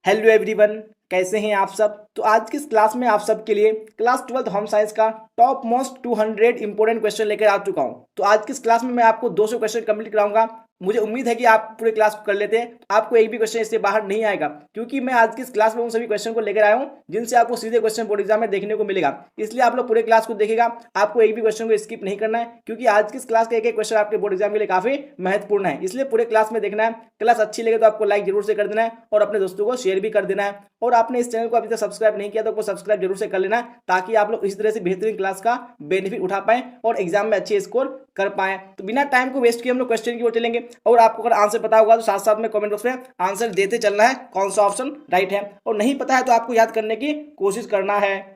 Hello everyone, कैसे हैं आप सब। तो आज की इस क्लास में आप सबके लिए क्लास 12th होम साइंस का टॉप मोस्ट 200 इंपोर्टेंट क्वेश्चन लेकर आ चुका हूं। तो आज की इस क्लास में मैं आपको 200 क्वेश्चन कंप्लीट कराऊंगा। मुझे उम्मीद है कि आप पूरे क्लास को कर लेते हैं, आपको एक भी क्वेश्चन इससे बाहर नहीं आएगा, क्योंकि मैं आज की इस क्लास में उन सभी क्वेश्चन को लेकर आया हूं जिनसे आपको सीधे क्वेश्चन बोर्ड एग्जाम में देखने को मिलेगा। इसलिए आप लोग पूरे क्लास को देखेगा, आपको एक भी क्वेश्चन को स्किप नहीं करना है, क्योंकि आज की इस क्लास का एक एक क्वेश्चन आपके बोर्ड एग्जाम के लिए काफी महत्वपूर्ण है। इसलिए पूरे क्लास में देखना है। क्लास अच्छी लगे तो आपको लाइक जरूर से कर देना है और अपने दोस्तों को शेयर भी कर देना है। और आपने इस चैनल को अभी तक सब्सक्राइब नहीं किया तो सब्सक्राइब जरूर से कर लेना है, ताकि आप लोग इस तरह से बेहतरीन क्लास का बेनिफिट उठा पाए और एग्जाम में अच्छे स्कोर कर पाए। तो बिना टाइम को वेस्ट किए हम लोग क्वेश्चन की ओर चलेंगे, और आपको अगर आंसर पता होगा तो साथ साथ में कमेंट बॉक्स में आंसर देते चलना है कौन सा ऑप्शन राइट है, और नहीं पता है तो आपको याद करने की कोशिश करना है।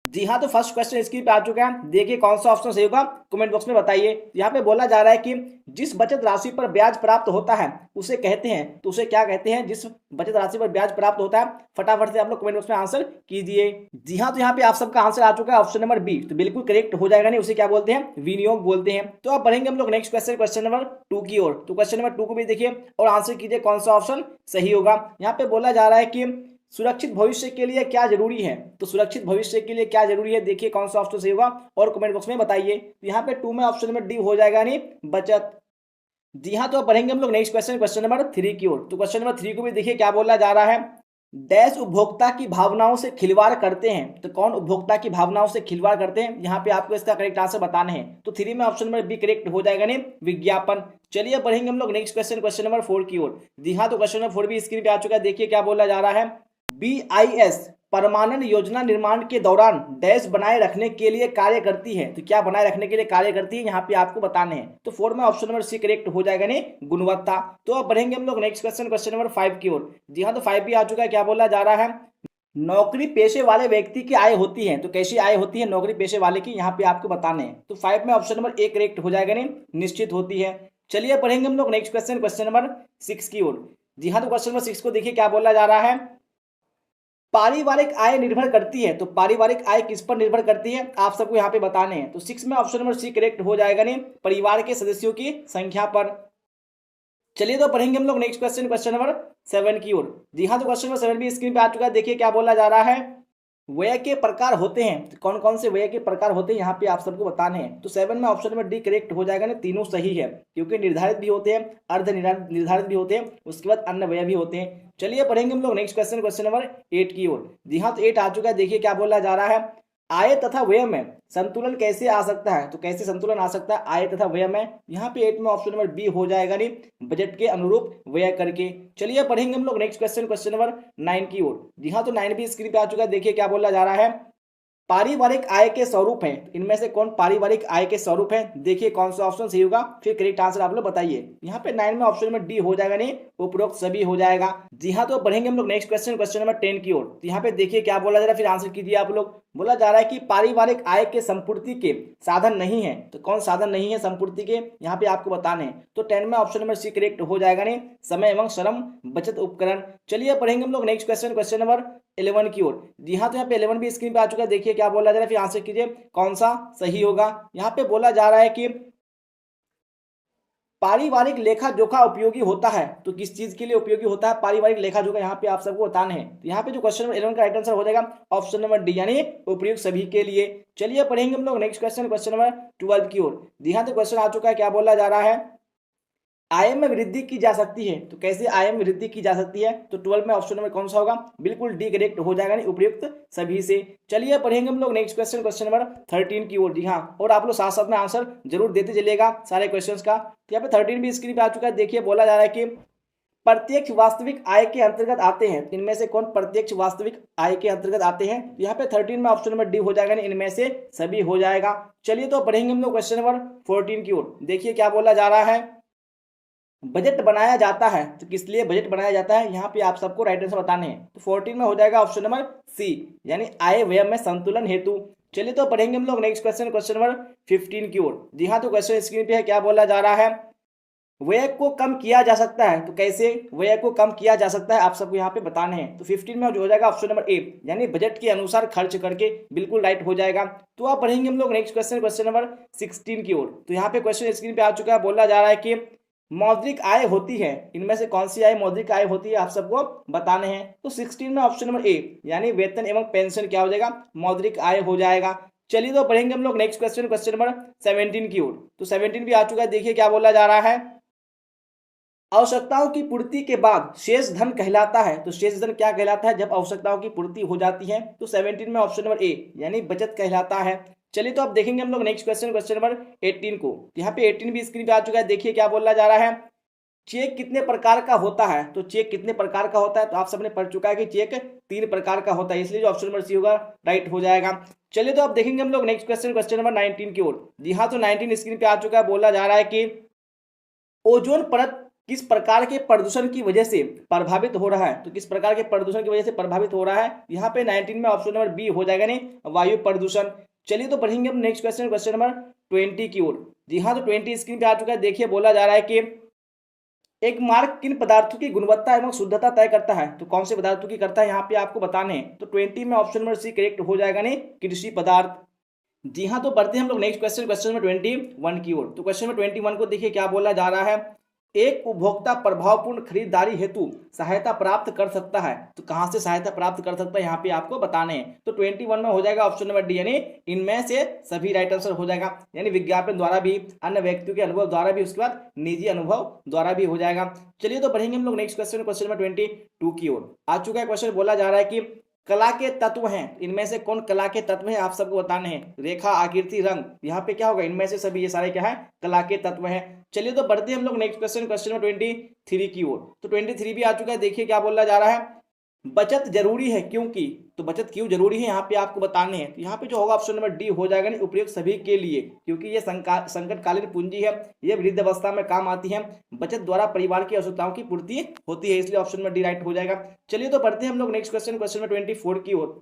जी हाँ, तो फर्स्ट क्वेश्चन स्क्रीन पे आ चुका है। देखिए कौन सा ऑप्शन सही होगा, कमेंट बॉक्स में बताइए। यहाँ पे बोला जा रहा है कि जिस बचत राशि पर ब्याज प्राप्त होता है उसे कहते हैं, तो उसे क्या कहते हैं जिस बचत राशि पर ब्याज प्राप्त होता है। फटाफट से आप लोग कमेंट बॉक्स में आंसर कीजिए। जी हाँ, तो यहाँ पे आप सबका आंसर आ चुका है ऑप्शन नंबर बी, तो बिल्कुल करेक्ट हो जाएगा। नहीं, उसे क्या बोलते हैं, विनियोग बोलते हैं। तो अब बढ़ेंगे हम लोग नेक्स्ट क्वेश्चन, क्वेश्चन नंबर 2 की ओर। तो क्वेश्चन नंबर 2 को भी देखिए और आंसर कीजिए कौन सा ऑप्शन सही होगा। यहाँ पे बोला जा रहा है कि सुरक्षित भविष्य के लिए क्या जरूरी है। तो सुरक्षित भविष्य के लिए क्या जरूरी है, देखिए कौन सा ऑप्शन सही होगा और कमेंट बॉक्स में बताइए। यहाँ पे 2 में ऑप्शन नंबर डी हो जाएगा, नहीं बचत। जी हाँ, तो अब बढ़ेंगे हम लोग नेक्स्ट क्वेश्चन, क्वेश्चन नंबर 3 की ओर। तो क्वेश्चन नंबर 3 को भी देखिए क्या बोला जा रहा है। डैश उपभोक्ता की भावनाओं से खिलवाड़ करते हैं। तो कौन उपभोक्ता की भावनाओं से खिलवाड़ करते हैं, यहाँ पे आपको इसका करेक्ट आंसर बताना है। तो 3 में ऑप्शन नंबर बी करेक्ट हो जाएगा, नहीं विज्ञापन। चलिए बढ़ेंगे हम लोग नेक्स्ट क्वेश्चन, क्वेश्चन नंबर 4 की ओर। जी हाँ, तो क्वेश्चन नंबर 4 भी स्क्रीन पे आ चुका है। देखिए क्या बोला जा रहा है। BIS परमानेंट योजना निर्माण के दौरान डैश बनाए रखने के लिए कार्य करती है। तो क्या बनाए रखने के लिए कार्य करती है, यहाँ पे आपको बताने हैं। तो 4 में ऑप्शन नंबर सी करेक्ट हो जाएगा, नहीं गुणवत्ता। तो अब बढ़ेंगे हम लोग नेक्स्ट क्वेश्चन, क्वेश्चन नंबर 5 की ओर। जी हाँ, तो 5 भी आ चुका है। क्या बोला जा रहा है। नौकरी पेशे वाले व्यक्ति की आय होती है। तो कैसी आय होती है नौकरी पेशे वाले की, यहाँ पे आपको बताने हैं। तो 5 में ऑप्शन नंबर ए करेक्ट हो जाएगा, नहीं निश्चित होती है। चलिए पढ़ेंगे हम लोग नेक्स्ट क्वेश्चन, क्वेश्चन नंबर 6 की ओर। जी हाँ, तो क्वेश्चन नंबर 6 को देखिए क्या बोला जा रहा है। पारिवारिक आय निर्भर करती है। तो पारिवारिक आय किस पर निर्भर करती है, आप सबको यहाँ पे बताने हैं। तो 6 में ऑप्शन नंबर सी करेक्ट हो जाएगा, नहीं परिवार के सदस्यों की संख्या पर। चलिए तो पढ़ेंगे हम लोग नेक्स्ट क्वेश्चन, क्वेश्चन नंबर 7 की ओर। जी हाँ, तो क्वेश्चन नंबर 7 भी स्क्रीन पे आ चुका है। देखिए क्या बोला जा रहा है। व्यय के प्रकार होते हैं। तो कौन कौन से व्यय के प्रकार होते हैं, यहाँ पे आप सबको बताने हैं। तो 7 में ऑप्शन नंबर डी करेक्ट हो जाएगा, ना तीनों सही है, क्योंकि निर्धारित भी होते हैं, अर्ध निर्धारित भी होते हैं, उसके बाद अन्य व्यय भी होते हैं। चलिए पढ़ेंगे हम लोग नेक्स्ट क्वेश्चन, क्वेश्चन नंबर 8 की ओर। जी हाँ, तो 8 आ चुका है। देखिए क्या बोला जा रहा है। आय तथा व्यय में संतुलन कैसे आ सकता है। तो कैसे संतुलन आ सकता है आय तथा व्यय में, यहाँ पे 8 में ऑप्शन नंबर बी हो जाएगा, नहीं बजट के अनुरूप व्यय करके। चलिए पढ़ेंगे हम लोग नेक्स्ट क्वेश्चन, क्वेश्चन नंबर 9 की ओर। जी हाँ, तो 9 भी स्क्रीन पे आ चुका है। देखिए क्या बोला जा रहा है। पारिवारिक आय के स्वरूप हैं। इनमें से कौन पारिवारिक आय के स्वरूप है, देखिए कौन सा ऑप्शन सही होगा, फिर करेक्ट आंसर आप लोग बताइए। यहाँ पे 9 में ऑप्शन नंबर डी हो जाएगा, नहीं उपरोक्त सभी हो जाएगा। जी हाँ, तो बढ़ेंगे हम लोग नेक्स्ट क्वेश्चन, क्वेश्चन नंबर 10 की ओर। तो यहाँ पे देखिए क्या बोला जा रहा है, फिर आंसर कीजिए आप लोग। बोला जा रहा है कि पारिवारिक आय के संपूर्ति के साधन नहीं है। तो कौन साधन नहीं है संपूर्ति के, यहाँ पे आपको बताने हैं। तो 10 में ऑप्शन नंबर सी करेक्ट हो जाएगा, नहीं समय एवं श्रम बचत उपकरण। चलिए पढ़ेंगे हम लोग नेक्स्ट क्वेश्चन, क्वेश्चन नंबर 11 की ओर। जी हाँ, तो यहाँ पे 11 भी स्क्रीन पे आ चुका है। देखिए क्या बोला जा रहा है, फिर आंसर कीजिए कौन सा सही होगा। यहाँ पे बोला जा रहा है कि पारिवारिक लेखा जोखा उपयोगी होता है। तो किस चीज के लिए उपयोगी होता है पारिवारिक लेखा जोखा, यहाँ पे आप सबको बताना है। तो यहाँ पे जो क्वेश्चन नंबर 11 का राइट आंसर हो जाएगा ऑप्शन नंबर डी, यानी उपयुक्त सभी के लिए। चलिए पढ़ेंगे हम लोग नेक्स्ट क्वेश्चन, क्वेश्चन नंबर 12 की ओर। जी हाँ, तो क्वेश्चन आ चुका है। क्या बोला जा रहा है। आय में वृद्धि की जा सकती है। तो कैसे आय में वृद्धि की जा सकती है, तो 12 में ऑप्शन नंबर कौन सा होगा, बिल्कुल डी करेक्ट हो जाएगा, नहीं उपयुक्त सभी से। चलिए पढ़ेंगे हम लोग नेक्स्ट क्वेश्चन, क्वेश्चन नंबर 13 की ओर। जी हाँ, और आप लोग साथ साथ में आंसर जरूर देते चलिएगा सारे क्वेश्चंस का। तो यहाँ पे 13 भी स्क्रीन पे आ चुका है। देखिए बोला जा रहा है कि प्रत्यक्ष वास्तविक आय के अंतर्गत आते हैं। इनमें से कौन प्रत्यक्ष वास्तविक आय के अंतर्गत आते हैं, यहाँ पे 13 में ऑप्शन नंबर डी हो जाएगा, नहीं इनमें से सभी हो जाएगा। चलिए तो पढ़ेंगे हम लोग क्वेश्चन नंबर 14 की ओर। देखिए क्या बोला जा रहा है। बजट बनाया जाता है। तो किस लिए बजट बनाया जाता है, यहाँ पे आप सबको राइट आंसर बताने हैं। तो 14 में हो जाएगा ऑप्शन नंबर सी, यानी आय व्यय में संतुलन हेतु। चलिए तो पढ़ेंगे हम लोग नेक्स्ट क्वेश्चन, क्वेश्चन नंबर 15 की ओर। जी हाँ, तो क्वेश्चन स्क्रीन पे है। क्या बोला जा रहा है। व्यय को कम किया जा सकता है। तो कैसे व्यय को कम किया जा सकता है, आप सबको यहाँ पे बताने हैं। तो 15 में हो जाएगा ऑप्शन नंबर ए, यानी बजट के अनुसार खर्च करके, बिल्कुल राइट हो जाएगा। तो आप पढ़ेंगे हम लोग नेक्स्ट क्वेश्चन, क्वेश्चन नंबर 16 की ओर। तो यहाँ पे क्वेश्चन स्क्रीन पे आ चुका है। बोला जा रहा है कि मौद्रिक आय होती है, इनमें से कौन सी आय मौद्रिक आय होती है आप सबको बताने हैं। तो 16 में ऑप्शन नंबर ए यानी वेतन एवं पेंशन क्या हो जाएगा, मौद्रिक आय हो जाएगा। चलिए तो पढ़ेंगे हम लोग नेक्स्ट क्वेश्चन, क्वेश्चन नंबर 17 की ओर। तो 17 भी आ चुका है, देखिए क्या बोला जा रहा है। आवश्यकताओं की पूर्ति के बाद शेष धन कहलाता है। तो शेष धन क्या कहलाता है, जब आवश्यकताओं की पूर्ति हो जाती है। तो 17 में ऑप्शन नंबर ए यानी बचत कहलाता है। चलिए तो अब देखेंगे हम लोग नेक्स्ट क्वेश्चन, क्वेश्चन नंबर 18 को। यहाँ पे 18 भी स्क्रीन पे आ चुका है, देखिए क्या बोला जा रहा है। चेक कितने प्रकार का होता है। तो चेक कितने प्रकार का होता है, तो आप सबने पढ़ चुका है कि चेक 3 प्रकार का होता है, इसलिए जो ऑप्शन नंबर सी होगा राइट हो जाएगा। चलिए तो अब देखेंगे हम लोग नेक्स्ट क्वेश्चन, क्वेश्चन नंबर 19 की ओर। जी हाँ, तो 19 स्क्रीन पे आ चुका है, बोला जा रहा है कि ओजोन परत किस प्रकार के प्रदूषण की वजह से प्रभावित हो रहा है। तो किस प्रकार के प्रदूषण की वजह से प्रभावित हो रहा है, यहाँ पे 19 में ऑप्शन नंबर बी हो जाएगा, नहीं वायु प्रदूषण। चलिए तो पढ़ेंगे हम नेक्स्ट क्वेश्चन, क्वेश्चन नंबर 20 की ओर। जी हाँ, तो 20 स्क्रीन पे आ चुका है, देखिए बोला जा रहा है कि एक मार्क किन पदार्थों की गुणवत्ता एवं शुद्धता तय करता है। तो कौन से पदार्थों की करता है, यहाँ पे आपको बताने हैं। तो 20 में ऑप्शन नंबर सी करेक्ट हो जाएगा, नहीं कृषि पदार्थ। जी हाँ, तो बढ़ते हैं हम लोग नेक्स्ट क्वेश्चन, क्वेश्चन नंबर 21 की ओर। तो क्वेश्चन नंबर 21 को देखिए क्या बोला जा रहा है। एक उपभोक्ता प्रभावपूर्ण खरीदारी हेतु सहायता प्राप्त कर सकता है। तो कहां से सहायता प्राप्त कर सकता है, यहाँ पे आपको बताने हैं। तो 21 में हो जाएगा ऑप्शन नंबर डी यानी इनमें से सभी राइट आंसर हो जाएगा, यानी विज्ञापन द्वारा भी, अन्य व्यक्तियों के अनुभव द्वारा भी, उसके बाद निजी अनुभव द्वारा भी हो जाएगा। चलिए तो पढ़ेंगे हम लोग नेक्स्ट क्वेश्चन, क्वेश्चन नंबर 22 की ओर। आ चुका है क्वेश्चन, बोला जा रहा है कि कला के तत्व हैं, इनमें से कौन कला के तत्व हैं आप सबको बताने हैं। रेखा, आकृति, रंग, यहाँ पे क्या होगा, इनमें से सभी ये सारे क्या है कला के तत्व हैं। चलिए तो बढ़ते हैं हम लोग नेक्स्ट क्वेश्चन, क्वेश्चन नंबर 23 की ओर। तो 23 भी आ चुका है, देखिए क्या बोला जा रहा है। बचत जरूरी है क्योंकि, तो बचत क्यों जरूरी है यहाँ पे आपको बताने हैं। तो यहाँ पे जो होगा ऑप्शन नंबर डी हो जाएगा, नहीं उपयुक्त सभी के लिए, क्योंकि ये संकटकालीन पूंजी है, ये वृद्ध अवस्था में काम आती है, बचत द्वारा परिवार की आवश्यकताओं की पूर्ति होती है, इसलिए ऑप्शन नंबर डी राइट हो जाएगा। चलिए तो बढ़ते हैं हम लोग नेक्स्ट क्वेश्चन, क्वेश्चन नंबर 24 की ओर।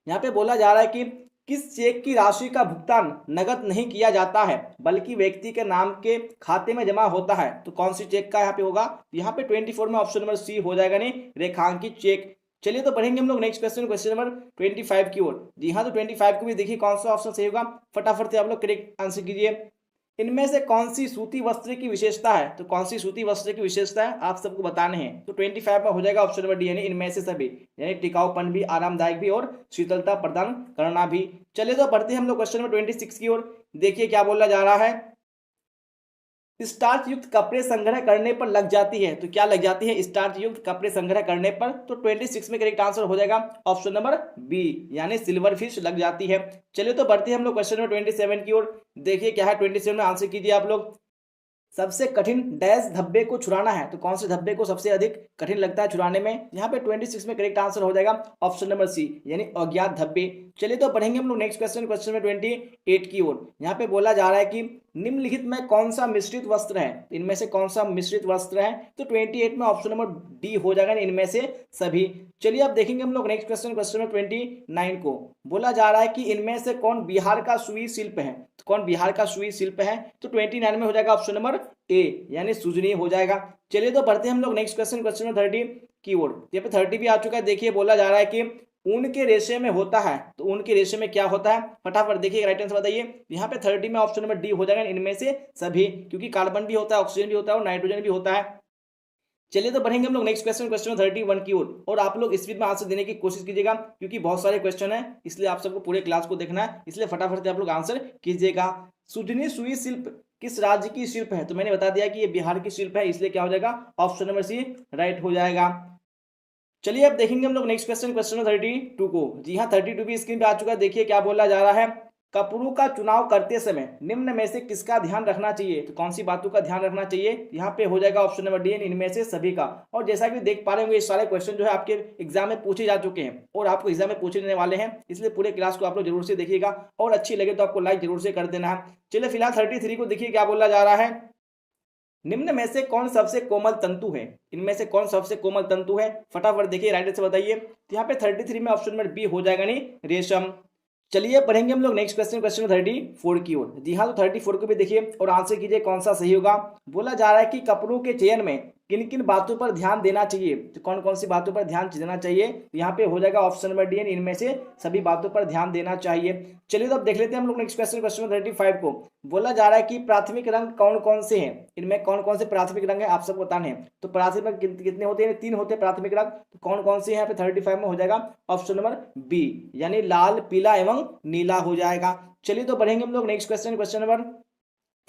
यहाँ पे बोला जा रहा है कि किस चेक की राशि का भुगतान नगद नहीं किया जाता है बल्कि व्यक्ति के नाम के खाते में जमा होता है। तो कौन सी चेक का यहाँ पे होगा, यहाँ पे 24 में ऑप्शन नंबर सी हो जाएगा, नहीं रेखांकित चेक। चलिए तो पढ़ेंगे हम लोग नेक्स्ट क्वेश्चन, क्वेश्चन नंबर 25 की ओर। जी हाँ, तो 25 को भी देखिए कौन सा ऑप्शन सही होगा, फटाफट से आप लोग करेक्ट आंसर कीजिए। इनमें से कौन सी सूती वस्त्र की विशेषता है। तो कौन सी सूती वस्त्र की विशेषता है आप सबको बताने हैं। तो 25 में हो जाएगा ऑप्शन नंबर डी यानी इनमें से सभी, यानी टिकाऊपन भी, आरामदायक भी और शीतलता प्रदान करना भी। चलिए तो बढ़ते हैं हम लोग क्वेश्चन नंबर 26 की ओर। देखिए क्या बोला जा रहा है। स्टार्च युक्त कपड़े संग्रह करने पर लग जाती है। तो क्या लग जाती है, स्टार्च युक्त कपड़े संग्रह करने पर। तो 26 में करेक्ट आंसर हो जाएगा ऑप्शन नंबर बी यानी सिल्वर फिश लग जाती है। चलिए तो बढ़ते हैं हम लोग क्वेश्चन नंबर 27 की ओर। देखिए क्या है 27 में, आंसर कीजिए आप लोग। सबसे कठिन डैश धब्बे को छुड़ाना है। तो कौन से धब्बे को सबसे अधिक कठिन लगता है छुड़ाने में, यहाँ पे 26 में करेक्ट आंसर हो जाएगा ऑप्शन नंबर सी यानी अज्ञात धब्बे। चलिए तो पढ़ेंगे हम लोग नेक्स्ट क्वेश्चन, क्वेश्चन नंबर 28 की ओर। यहाँ पे बोला जा रहा है कि निम्नलिखित में कौन सा मिश्रित वस्त्र है, इनमें से कौन सा मिश्रित वस्त्र है। तो 28 में ऑप्शन नंबर डी हो जाएगा, इनमें से सभी। चलिए अब देखेंगे हम लोग नेक्स्ट क्वेश्चन, क्वेश्चन नंबर 29 को। बोला जा रहा है कि इनमें से कौन बिहार का सुई शिल्प है। तो कौन बिहार का सुई शिल्प है। तो 29 में हो जाएगा ऑप्शन नंबर ए यानी सुजनी हो जाएगा। चलिए तो बढ़ते हैं हम लोग नेक्स्ट क्वेश्चन, क्वेश्चन नंबर 30 की ओर। यहाँ पे 30 भी आ चुका है, देखिए बोला जा रहा है कि ऊन के रेशे में होता है। तो ऊन के रेशे में क्या होता है, फटाफट देखिए राइट आंसर बताइए। यहाँ पे 30 में ऑप्शन नंबर डी हो जाएगा, इनमें से सभी, क्योंकि कार्बन भी होता है, ऑक्सीजन भी होता है और नाइट्रोजन भी होता है। चलिए तो बढ़ेंगे हम लोग नेक्स्ट क्वेश्चन, क्वेश्चन 31 की ओर। और आप लोग स्पीड में आंसर देने की कोशिश कीजिएगा, क्योंकि बहुत सारे क्वेश्चन है, इसलिए आप सबको पूरे क्लास को देखना है, इसलिए फटाफट से आप लोग आंसर कीजिएगा। सुजनी सुई शिल्प किस राज्य की शिल्प है। तो मैंने बता दिया कि ये बिहार की शिल्प है, इसलिए क्या हो जाएगा ऑप्शन नंबर सी राइट हो जाएगा। चलिए अब देखेंगे हम लोग नेक्स्ट क्वेश्चन, क्वेश्चन 32 को। जी हाँ, 32 भी स्क्रीन पे आ चुका है, देखिए क्या बोला जा रहा है। कपड़ों का चुनाव करते समय निम्न में से किसका ध्यान रखना चाहिए। तो कौन सी बातों का ध्यान रखना चाहिए, यहाँ पे हो जाएगा ऑप्शन नंबर डी इनमें से सभी का। और जैसा कि देख पा रहे होंगे, ये सारे क्वेश्चन जो है आपके एग्जाम में पूछे जा चुके हैं और आपको एग्जाम में पूछे जाने वाले हैं, इसलिए पूरे क्लास को आप लोग जरूर से देखिएगा और अच्छी लगे तो आपको लाइक जरूर से कर देना है। चलिए फिलहाल 33 को देखिए क्या बोला जा रहा है। निम्न में से कौन सबसे कोमल तंतु है। इनमें से कौन सबसे कोमल तंतु है, फटाफट देखिए राइट से बताइए। तो यहाँ पे 33 में ऑप्शन नंबर बी हो जाएगा, नहीं रेशम। चलिए पढ़ेंगे हम लोग नेक्स्ट क्वेश्चन, क्वेश्चन 34 की ओर। जी हाँ, तो 34 को भी देखिए और आंसर कीजिए कौन सा सही होगा। बोला जा रहा है कि कपड़ों के चयन में किन किन बातों पर ध्यान देना चाहिए, तो कौन कौन सी बातों पर ध्यान देना चाहिए, तो यहाँ पे हो जाएगा ऑप्शन नंबर डी, इनमें से सभी बातों पर ध्यान देना चाहिए। चलिए तो अब देख लेते हैं हम लोग नेक्स्ट क्वेश्चन, क्वेश्चन 35 को। बोला जा रहा है कि प्राथमिक रंग कौन कौन से हैं, इनमें कौन कौन से प्राथमिक रंग है आप सबको बताने हैं। तो प्राथमिक रंग कितने होते हैं, 3 होते हैं प्राथमिक रंग। तो कौन कौन से हैं यहाँ पे 35 में हो जाएगा ऑप्शन नंबर बी, यानी लाल, पीला एवं नीला हो जाएगा। चलिए तो बढ़ेंगे हम लोग नेक्स्ट क्वेश्चन, क्वेश्चन नंबर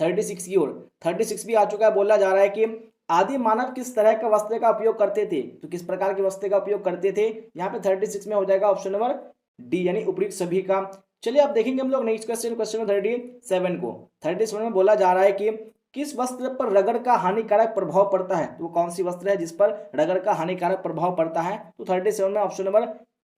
36 की ओर। 36 भी आ चुका है। बोला जा रहा है कि आदि मानव किस तरह का वस्त्र का उपयोग करते थे, तो किस प्रकार के वस्त्र का उपयोग करते थे, यहाँ पे 36 में हो जाएगा ऑप्शन नंबर डी, यानी उपयुक्त सभी का। चलिए अब देखेंगे हम लोग नेक्स्ट क्वेश्चन, क्वेश्चन नंबर 37 को। 37 में बोला जा रहा है कि किस वस्त्र पर रगड़ का हानिकारक प्रभाव पड़ता है, तो वो कौन सी वस्त्र है जिस पर रगड़ का हानिकारक प्रभाव पड़ता है, तो 37 में ऑप्शन नंबर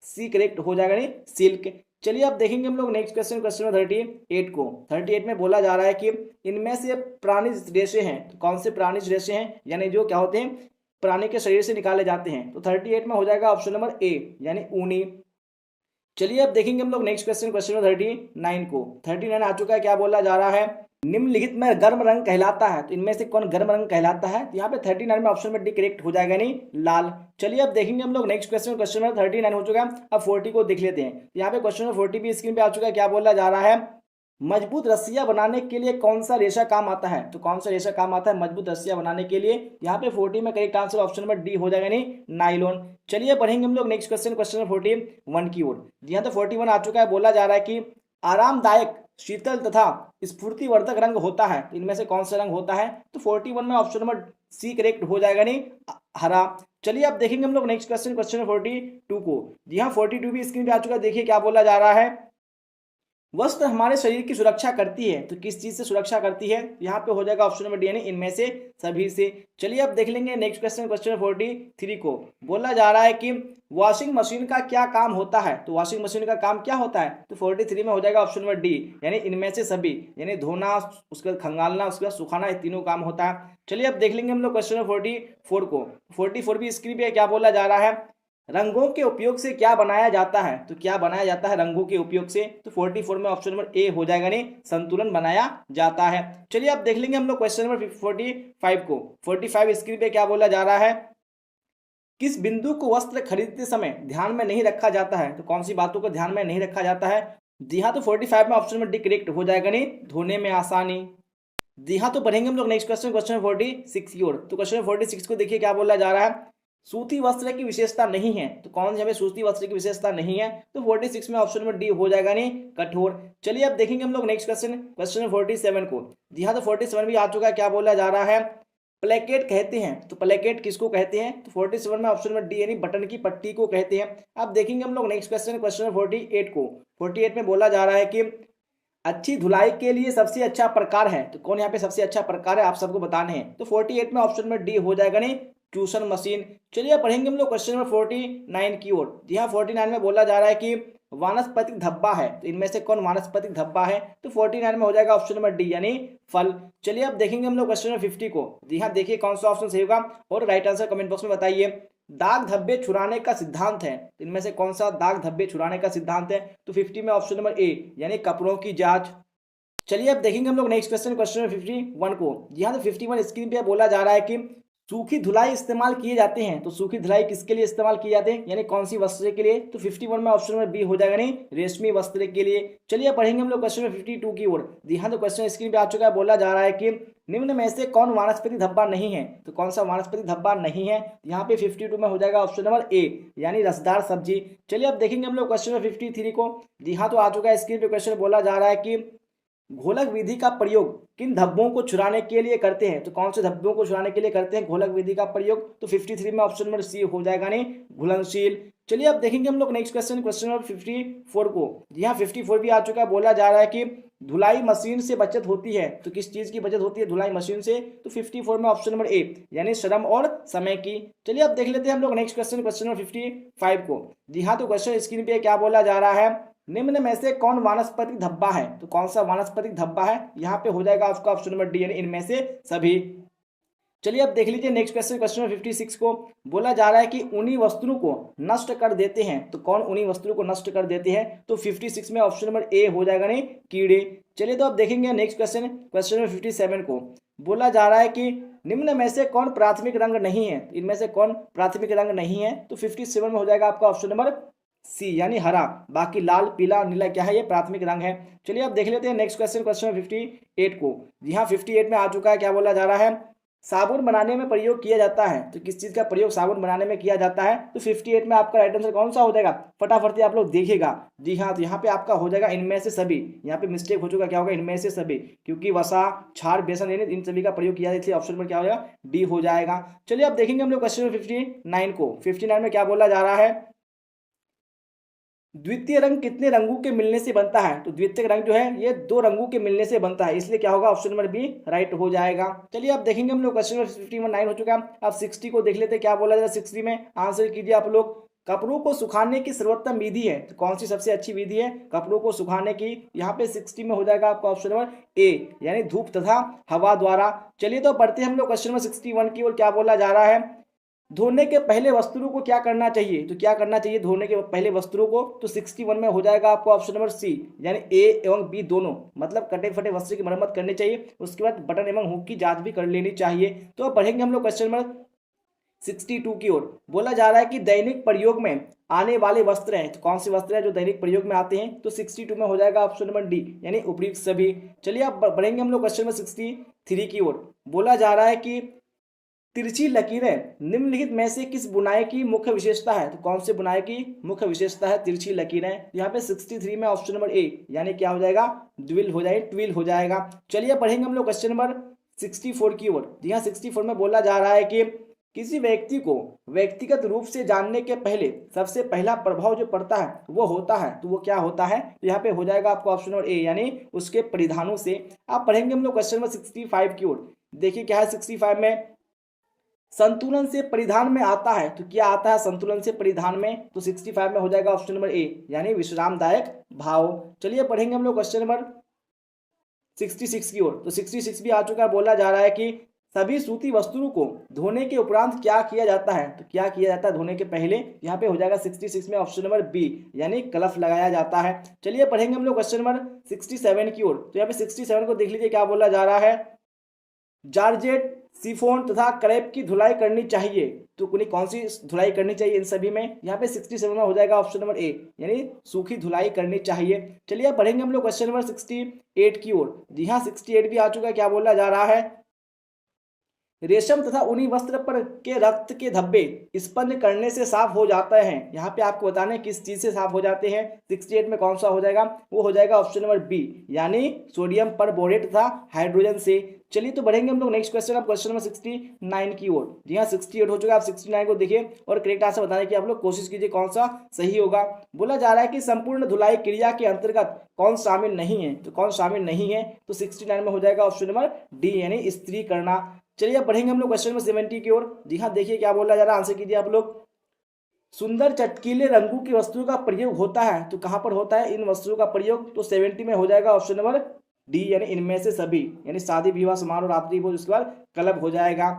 सी करेक्ट हो जाएगा, नहीं सिल्क। चलिए अब देखेंगे हम लोग नेक्स्ट क्वेश्चन, क्वेश्चन नंबर 38 को। 38 में बोला जा रहा है कि इनमें से प्राणिज रेशे हैं, तो कौन से प्राणिज रेशे हैं, यानी जो क्या होते हैं प्राणी के शरीर से निकाले जाते हैं, तो 38 में हो जाएगा ऑप्शन नंबर ए, यानी ऊनी। चलिए अब देखेंगे हम लोग नेक्स्ट क्वेश्चन, क्वेश्चन नंबर 39 को। 39 आ चुका है। क्या बोला जा रहा है, निम्नलिखित में गर्म रंग कहलाता है, तो इनमें से कौन गर्म रंग कहलाता है, तो यहाँ पे 39 में ऑप्शन में डी करेक्ट हो जाएगा, नहीं लाल। चलिए अब देखेंगे हम लोग नेक्स्ट क्वेश्चन, क्वेश्चन नंबर 39 हो चुका है। अब 40 को देख लेते हैं। यहाँ पे क्वेश्चन नंबर 40 भी स्क्रीन पे आ चुका है। क्या बोला जा रहा है, मजबूत रस्सियां बनाने के लिए कौन सा रेशा काम आता है, तो कौन सा रेशा काम आता है मजबूत रस्सियां बनाने के लिए, यहाँ पे 40 में correct answer option number D हो जाएगा, नहीं नाइलॉन। चलिए बढ़ेंगे हम लोग नेक्स्ट क्वेश्चन, क्वेश्चन नंबर 41 की ओर। यहाँ तो 41 आ चुका है। बोला जा रहा है कि आरामदायक, शीतल तथा स्फूर्तिवर्धक रंग होता है, तो इनमें से कौन सा रंग होता है, तो 41 में ऑप्शन नंबर सी करेक्ट हो जाएगा, नहीं हरा। चलिए अब देखेंगे हम लोग नेक्स्ट क्वेश्चन, क्वेश्चन 42 को। जी हाँ 42 भी स्क्रीन पे आ चुका है। देखिए क्या बोला जा रहा है, वस्त्र हमारे शरीर की सुरक्षा करती है, तो किस चीज से सुरक्षा करती है, यहाँ पे हो जाएगा ऑप्शन नंबर डी, यानी इनमें से सभी से। चलिए अब देख लेंगे नेक्स्ट क्वेश्चन, क्वेश्चन 43 को। बोला जा रहा है कि वॉशिंग मशीन का क्या काम होता है, तो वॉशिंग मशीन का काम क्या होता है, तो 43 में हो जाएगा ऑप्शन नंबर डी, यानी इनमें से सभी, यानी धोना, उसके बाद खंगालना, उसके बाद सुखाना, ये तीनों काम होता है। चलिए अब देख लेंगे हम लोग क्वेश्चन 44 को। 44 भी स्क्रीन पे क्या बोला जा रहा है, रंगों के उपयोग से क्या बनाया जाता है, तो क्या बनाया जाता है रंगों के उपयोग से, तो 44 में ऑप्शन नंबर ए हो जाएगा, नहीं संतुलन बनाया जाता है। चलिए अब देख लेंगे हम लोग क्वेश्चन नंबर 45 को। 45 स्क्रीन पे क्या बोला जा रहा है, किस बिंदु को वस्त्र खरीदते समय ध्यान में नहीं रखा जाता है, तो कौन सी बातों को ध्यान में नहीं रखा जाता है, जी हाँ तो 45 में ऑप्शन नंबर डी करेक्ट हो जाएगा, नहीं धोने में आसानी। जी हाँ तो बढ़ेंगे हम लोग नेक्स्ट क्वेश्चन, क्वेश्चन 46 की ओर। तो क्वेश्चन 46 को देखिए क्या बोला जा रहा है, सूती वस्त्र की विशेषता नहीं है, तो कौन सी हमें सूती वस्त्र की विशेषता नहीं है, तो 46 में ऑप्शन नंबर डी हो जाएगा, नहीं कठोर। चलिए अब देखेंगे हम लोग नेक्स्ट क्वेश्चन, क्वेश्चन 47 को। जी हाँ तो 47 भी आ चुका है। क्या बोला जा रहा है, प्लेकेट कहते हैं, तो प्लेकेट किसको कहते हैं, तो 47 में ऑप्शन नंबर डी, यानी बटन की पट्टी को कहते हैं। अब देखेंगे हम लोग नेक्स्ट क्वेश्चन, क्वेश्चन 48 को। 48 में बोला जा रहा है कि अच्छी धुलाई के लिए सबसे अच्छा प्रकार है, तो कौन यहाँ पे सबसे अच्छा प्रकार है आप सबको बताने हैं, तो 48 में ऑप्शन नंबर डी हो जाएगा, नहीं ट्यूशन मशीन। चलिए पढ़ेंगे हम लोग क्वेश्चन नंबर 49 की ओर। जी हाँ 49 में बोला जा रहा है कि वानस्पतिक धब्बा है, तो इनमें से कौन वानस्पतिक धब्बा है, तो 49 में हो जाएगा ऑप्शन नंबर डी, यानी फल। चलिए अब देखेंगे हम लोग क्वेश्चन नंबर 50 को। जी हाँ देखिए कौन सा ऑप्शन सही होगा और राइट आंसर कमेंट बॉक्स में बताइए। दाग धब्बे छुड़ाने का सिद्धांत है, तो इनमें से कौन सा दाग धब्बे छुड़ाने का सिद्धांत है, तो 50 में ऑप्शन नंबर ए, यानी कपड़ों की जांच। चलिए अब देखेंगे हम लोग नेक्स्ट क्वेश्चन, क्वेश्चन 51 को। जी हाँ तो 51 स्क्रीन पे बोला जा रहा है कि सूखी धुलाई इस्तेमाल किए जाते हैं, तो सूखी धुलाई किसके लिए इस्तेमाल किए जाते हैं, यानी कौन सी वस्त्र के लिए, तो 51 में ऑप्शन नंबर बी हो जाएगा, नहीं रेशमी वस्त्र के लिए। चलिए पढ़ेंगे हम लोग क्वेश्चन 52 की ओर। जी हाँ तो क्वेश्चन स्क्रीन पे आ चुका है। बोला जा रहा है कि निम्न में से कौन वानस्पतिक धब्बा नहीं है, तो कौन सा वानस्पतिक धब्बा नहीं है, यहाँ पे 52 में हो जाएगा ऑप्शन नंबर ए, यानी रसदार सब्जी। चलिए अब देखेंगे हम लोग क्वेश्चन 53 को। जी हाँ तो आ चुका है स्क्रीन पे क्वेश्चन। बोला जा रहा है कि घोलक विधि का प्रयोग किन धब्बों को छुड़ाने के लिए करते हैं, तो कौन से धब्बों को छुड़ाने के लिए करते हैं घोलक विधि का प्रयोग, तो 53 में ऑप्शन नंबर सी हो जाएगा, नहीं घुलनशील। चलिए अब देखेंगे हम लोग नेक्स्ट क्वेश्चन, क्वेश्चन नंबर 54 को। जी हाँ 54 भी आ चुका है। बोला जा रहा है कि धुलाई मशीन से बचत होती है, तो किस चीज की बचत होती है धुलाई मशीन से, तो 54 में ऑप्शन नंबर ए, यानी श्रम और समय की। चलिए अब देख लेते हैं हम लोग नेक्स्ट क्वेश्चन, क्वेश्चन नंबर 55 को। जी हाँ तो क्वेश्चन स्क्रीन पे क्या बोला जा रहा है, निम्न में से कौन वानस्पतिक धब्बा है, तो कौन सा वानस्पतिक धब्बा है, यहाँ पे हो जाएगा आपका ऑप्शन नंबर डी, यानी इनमें से सभी। चलिए अब देख लीजिए नेक्स्ट क्वेश्चन, क्वेश्चन 56 को। बोला जा रहा है कि ऊनी वस्त्रों को नष्ट कर देते हैं, तो कौन ऊनी वस्त्रों को नष्ट कर देते हैं, तो 56 में ऑप्शन नंबर ए हो जाएगा, नहीं कीड़े। चलिए तो अब देखेंगे नेक्स्ट क्वेश्चन, क्वेश्चन नंबर 57 को। बोला जा रहा है कि निम्न में से कौन प्राथमिक रंग नहीं है, इनमें से कौन प्राथमिक रंग नहीं है, तो 57 में हो जाएगा आपका ऑप्शन नंबर सी यानी हरा। बाकी लाल पीला नीला क्या है, ये प्राथमिक रंग है। चलिए अब देख लेते हैं नेक्स्ट क्वेश्चन, क्वेश्चन 58 को। जी हाँ 58 में आ चुका है, क्या बोला जा रहा है, साबुन बनाने में प्रयोग किया जाता है, तो किस चीज का प्रयोग साबुन बनाने में किया जाता है, तो 58 में आपका राइट आंसर कौन सा हो जाएगा, फटाफट से आप लोग देखिएगा। जी हाँ, तो यहाँ पे आपका हो जाएगा इनमें से सभी, यहाँ पे मिस्टेक हो चुका, क्या होगा इनमें से सभी, क्योंकि वसा क्षार बेसन इन सभी का प्रयोग किया जाता है, ऑप्शन में क्या हो जाएगा डी हो जाएगा। चलिए अब देखेंगे हम लोग क्वेश्चन 59 को। 59 में क्या बोला जा रहा है, द्वितीय रंग कितने रंगों के मिलने से बनता है, तो द्वितीय रंग जो है ये दो रंगों के मिलने से बनता है, इसलिए क्या होगा ऑप्शन नंबर बी राइट हो जाएगा। चलिए अब देखेंगे हम लोग क्वेश्चन नंबर 59 हो चुका है। अब 60 को देख लेते हैं, क्या बोला जाए 60 में, आंसर कीजिए आप लोग। कपड़ों को सुखाने की सर्वोत्तम विधि है, तो कौन सी सबसे अच्छी विधि है कपड़ों को सुखाने की, यहाँ पे 60 में हो जाएगा आपका ऑप्शन नंबर ए यानी धूप तथा हवा द्वारा। चलिए तो पढ़ते हैं हम लोग क्वेश्चन नंबर 61 की ओर। क्या बोला जा रहा है, धोने के पहले वस्त्रों को क्या करना चाहिए, तो क्या करना चाहिए धोने के पहले वस्त्रों को, तो 61 में हो जाएगा आपको ऑप्शन नंबर सी यानी ए एवं बी दोनों, मतलब कटे फटे वस्त्र की मरम्मत करनी चाहिए, उसके बाद बटन एवं हुक की जांच भी कर लेनी चाहिए। तो अब पढ़ेंगे हम लोग क्वेश्चन नंबर 62 की ओर। बोला जा रहा है कि दैनिक प्रयोग में आने वाले वस्त्र हैं, तो कौन से वस्त्र हैं जो दैनिक प्रयोग में आते हैं, तो 62 में हो जाएगा ऑप्शन नंबर डी यानी उपयुक्त सभी। चलिए अब बढ़ेंगे हम लोग क्वेश्चन नंबर 63 की ओर। बोला जा रहा है कि तिरछी लकीरें निम्नलिखित में से किस बुनाई की मुख्य विशेषता है, तो कौन से बुनाई की मुख्य विशेषता है तिरछी लकीरें, यहाँ पे 63 में ऑप्शन नंबर ए यानी क्या हो जाएगा द्विल हो जाएगा, ट्विल हो जाएगा। चलिए पढ़ेंगे हम लोग क्वेश्चन नंबर 64 की ओर। जी हाँ 64 में बोला जा रहा है कि किसी व्यक्ति को व्यक्तिगत रूप से जानने के पहले सबसे पहला प्रभाव जो पड़ता है वो होता है, तो वो क्या होता है, तो यहाँ पे हो जाएगा आपको ऑप्शन नंबर ए यानी उसके परिधानों से। आप पढ़ेंगे हम लोग क्वेश्चन नंबर 65 की ओर। देखिए क्या है 65 में, संतुलन से परिधान में आता है, तो क्या आता है संतुलन से परिधान में, तो 65 में हो जाएगा ऑप्शन नंबर ए यानी विश्रामदायक भाव। चलिए पढ़ेंगे हम लोग क्वेश्चन नंबर 66 की ओर। तो 66 भी आ चुका है। बोला जा रहा है कि सभी सूती वस्तुओं को धोने के उपरांत क्या किया जाता है, तो क्या किया जाता है धोने के पहले, यहाँ पे हो जाएगा 66 में ऑप्शन नंबर बी यानी कलफ लगाया जाता है। चलिए पढ़ेंगे हम लोग क्वेश्चन नंबर 67 की ओर। तो यहाँ पे 67 को देख लीजिए, क्या बोला जा रहा है, जॉर्जेट सिफोन तथा क्रेप की धुलाई करनी चाहिए, तो कौन सी धुलाई करनी चाहिए इन सभी में, यहाँ पे 67 में हो जाएगा ऑप्शन नंबर ए यानी सूखी धुलाई करनी चाहिए। चलिए पढ़ेंगे हम लोग क्वेश्चन नंबर 68 की ओर। जी हाँ 68 भी आ चुका है। क्या बोला जा रहा है, रेशम तथा ऊनी वस्त्र पर के रक्त के धब्बे स्पंज करने से साफ हो जाते हैं, यहाँ पे आपको बताना है किस चीज से साफ हो जाते हैं। 68 में कौन सा हो जाएगा, वो हो जाएगा ऑप्शन नंबर बी यानी सोडियम परबोरेट तथा हाइड्रोजन से। चलिए तो बढ़ेंगे हम लोग नेक्स्ट क्वेश्चन, अब क्वेश्चन नंबर 69 की ओर। जी हाँ 68 हो चुका है। आप 69 को देखिए और करेक्ट आंसर बताने की आप लोग कोशिश कीजिए कौन सा सही होगा। बोला जा रहा है कि संपूर्ण धुलाई क्रिया के अंतर्गत कौन शामिल नहीं है, तो कौन शामिल नहीं है, तो 69 में हो जाएगा ऑप्शन नंबर डी यानी इस्त्री करना। चलिए अब बढ़ेंगे हम लोग क्वेश्चन नंबर 70 की ओर। जी हाँ देखिए क्या बोला जा रहा है, आंसर कीजिए आप लोग। सुंदर चटकीले रंगों की वस्तुओं का प्रयोग होता है, तो कहां पर होता है इन वस्तुओं का प्रयोग, तो 70 में हो जाएगा ऑप्शन नंबर डी यानी इनमें से सभी, यानी शादी विवाह समारोह रात्रि भोज, उसके बाद क्लब हो जाएगा।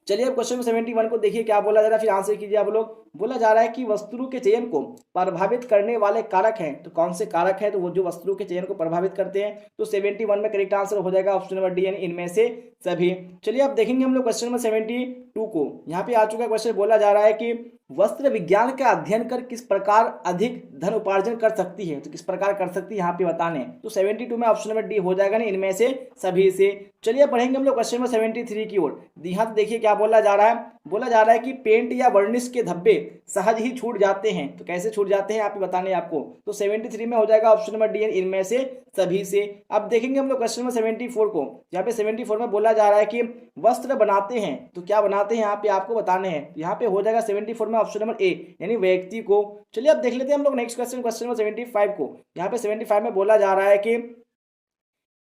चलिए अब क्वेश्चन 71 को देखिए क्या बोला जा रहा है, फिर आंसर कीजिए आप लोग। बोला जा रहा है कि वस्तुओं के चयन को प्रभावित करने वाले कारक हैं, तो कौन से कारक हैं, तो वो जो वस्तुओं के चयन को प्रभावित करते हैं, तो 71 में करेक्ट आंसर हो जाएगा ऑप्शन नंबर डी यानी इनमें से सभी। चलिए अब देखेंगे हम लोग क्वेश्चन नंबर 72 को। यहाँ पे आ चुका क्वेश्चन, बोला जा रहा है कि वस्त्र विज्ञान का अध्ययन कर किस प्रकार अधिक धन उपार्जन कर सकती है, तो किस प्रकार कर सकती है यहाँ पे बताने, तो 72 में ऑप्शन नंबर डी हो जाएगा ना इनमें से सभी से। चलिए पढ़ेंगे हम लोग क्वेश्चन नंबर 73 की ओर। यहाँ तो देखिए क्या बोला जा रहा है, बोला जा रहा है कि पेंट या वर्निश के धब्बे सहज ही छूट जाते हैं, तो कैसे छूट जाते हैं आप ही बताने आपको, तो 73 में हो जाएगा ऑप्शन नंबर डी इनमें से सभी से। अब देखेंगे हम लोग क्वेश्चन नंबर 74 को। यहाँ पे 74 में बोला जा रहा है कि वस्त्र बनाते हैं, तो क्या बनाते हैं यहाँ पे आपको बताने हैं, यहाँ पे हो जाएगा 74 में ऑप्शन नंबर ए यानी व्यक्ति को। चलिए अब देख लेते हैं हम लोग नेक्स्ट क्वेश्चन, क्वेश्चन नंबर 75 को। यहाँ पे 75 में बोला जा रहा है कि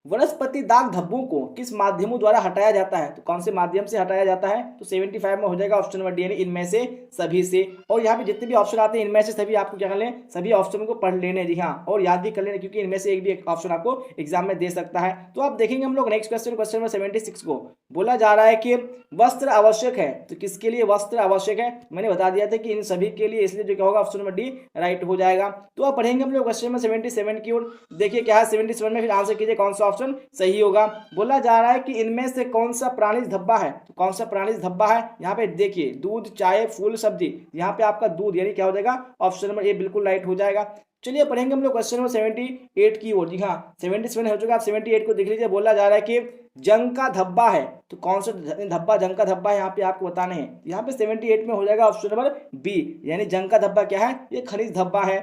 वनस्पति दाग धब्बों को किस माध्यमों द्वारा हटाया जाता है, तो कौन से माध्यम से हटाया जाता है, तो 75 में हो जाएगा ऑप्शन नंबर डी यानी इनमें से सभी से। और यहाँ पे जितने भी ऑप्शन आते हैं इनमें से सभी आपको क्या कर लें, सभी ऑप्शन को पढ़ लेने, जी हाँ, और याद भी कर लेने, क्योंकि इनमें से एक भी ऑप्शन आपको एग्जाम में दे सकता है। तो आप देखेंगे हम लोग नेक्स्ट क्वेश्चन, क्वेश्चन नंबर 76 को। बोला जा रहा है कि वस्त्र आवश्यक है, तो किसके लिए वस्त्र आवश्यक है, मैंने बता दिया था कि इन सभी के लिए, इसलिए जो क्या होगा ऑप्शन नंबर डी राइट हो जाएगा। तो आप पढ़ेंगे हम लोग क्वेश्चन नंबर 77 की ओर। देखिए क्या है 77 में, फिर आंसर कीजिए कौन सा ऑप्शन सही होगा। बोला जा रहा है कि इनमें से कौन सा प्राणी धब्बा है, तो कौन सा प्राणी धब्बा है, यहाँ पे देखिए दूध, चाय, फूल, सब्जी, यहाँ पे आपका दूध यानी क्या हो जाएगा, ऑप्शन नंबर ए बिल्कुल राइट हो जाएगा। चलिए पढ़ेंगे हम लोग क्वेश्चन नंबर 78 की ओर। जी हाँ 77 हो चुका, आप 78 को देख लीजिए। बोला जा रहा है कि जंग का धब्बा है, तो कौन सा धब्बा जंग का धब्बा है यहाँ पे आपको बताने हैं। यहाँ पे 78 में हो जाएगा ऑप्शन नंबर बी, यानी जंग का धब्बा क्या है, ये खनिज धब्बा है।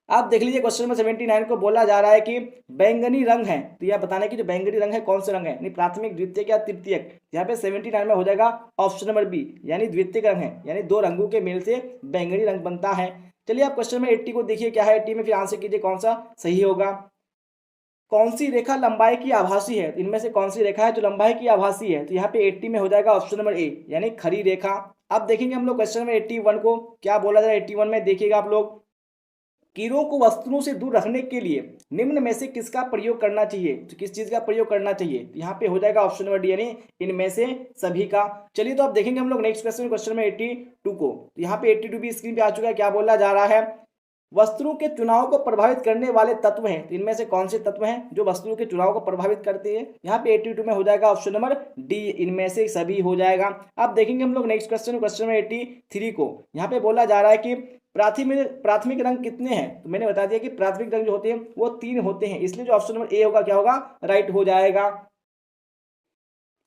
आप देख लीजिए क्वेश्चन नंबर 79 को बोला जा रहा है कि बैंगनी रंग है, तो यह बताने की जो बैंगनी रंग है कौन सा रंग है, यानी प्राथमिक, द्वितीयक या तृतीयक। यहाँ पे 79 में हो जाएगा ऑप्शन नंबर बी, यानी द्वितीयक रंग है, यानी दो रंगों के मेल से बैंगनी रंग बनता है। चलिए आप क्वेश्चन नंबर 80 को देखिए क्या है, 80 में फिर आंसर कीजिए कौन सा सही होगा। कौन सी रेखा लंबाई की आभासी है, इनमें से कौन सी रेखा है जो लंबाई की आभासी है, तो यहाँ पे 80 में हो जाएगा ऑप्शन नंबर ए, यानी खड़ी रेखा। अब देखेंगे हम लोग क्वेश्चन नंबर 81 को, क्या बोला जा रहा है 81 में, देखिएगा आप लोग। कीड़ों को वस्तुओं से दूर रखने के लिए निम्न में से किसका प्रयोग करना चाहिए, तो किस चीज का प्रयोग करना चाहिए, यहाँ पे हो जाएगा ऑप्शन नंबर डी, यानी इनमें से सभी का। चलिए तो अब देखेंगे हम लोग नेक्स्ट क्वेश्चन, क्वेश्चन नंबर 82 को। तो यहाँ पे 82 भी स्क्रीन पे आ चुका है। क्या बोला जा रहा है, वस्तुओं के चुनाव को प्रभावित करने वाले तत्व हैं, तो इनमें से कौन से तत्व हैं जो वस्तुओं के चुनाव को प्रभावित करते हैं, यहाँ पे 82 में हो जाएगा ऑप्शन नंबर डी, इनमें से सभी हो जाएगा। अब देखेंगे हम लोग नेक्स्ट क्वेश्चन, क्वेश्चन नंबर 83 को। यहाँ पे बोला जा रहा है कि प्राथमिक रंग कितने हैं, तो मैंने बता दिया कि प्राथमिक रंग जो होते हैं वो 3 होते हैं, इसलिए जो ऑप्शन नंबर ए होगा क्या होगा, राइट हो जाएगा।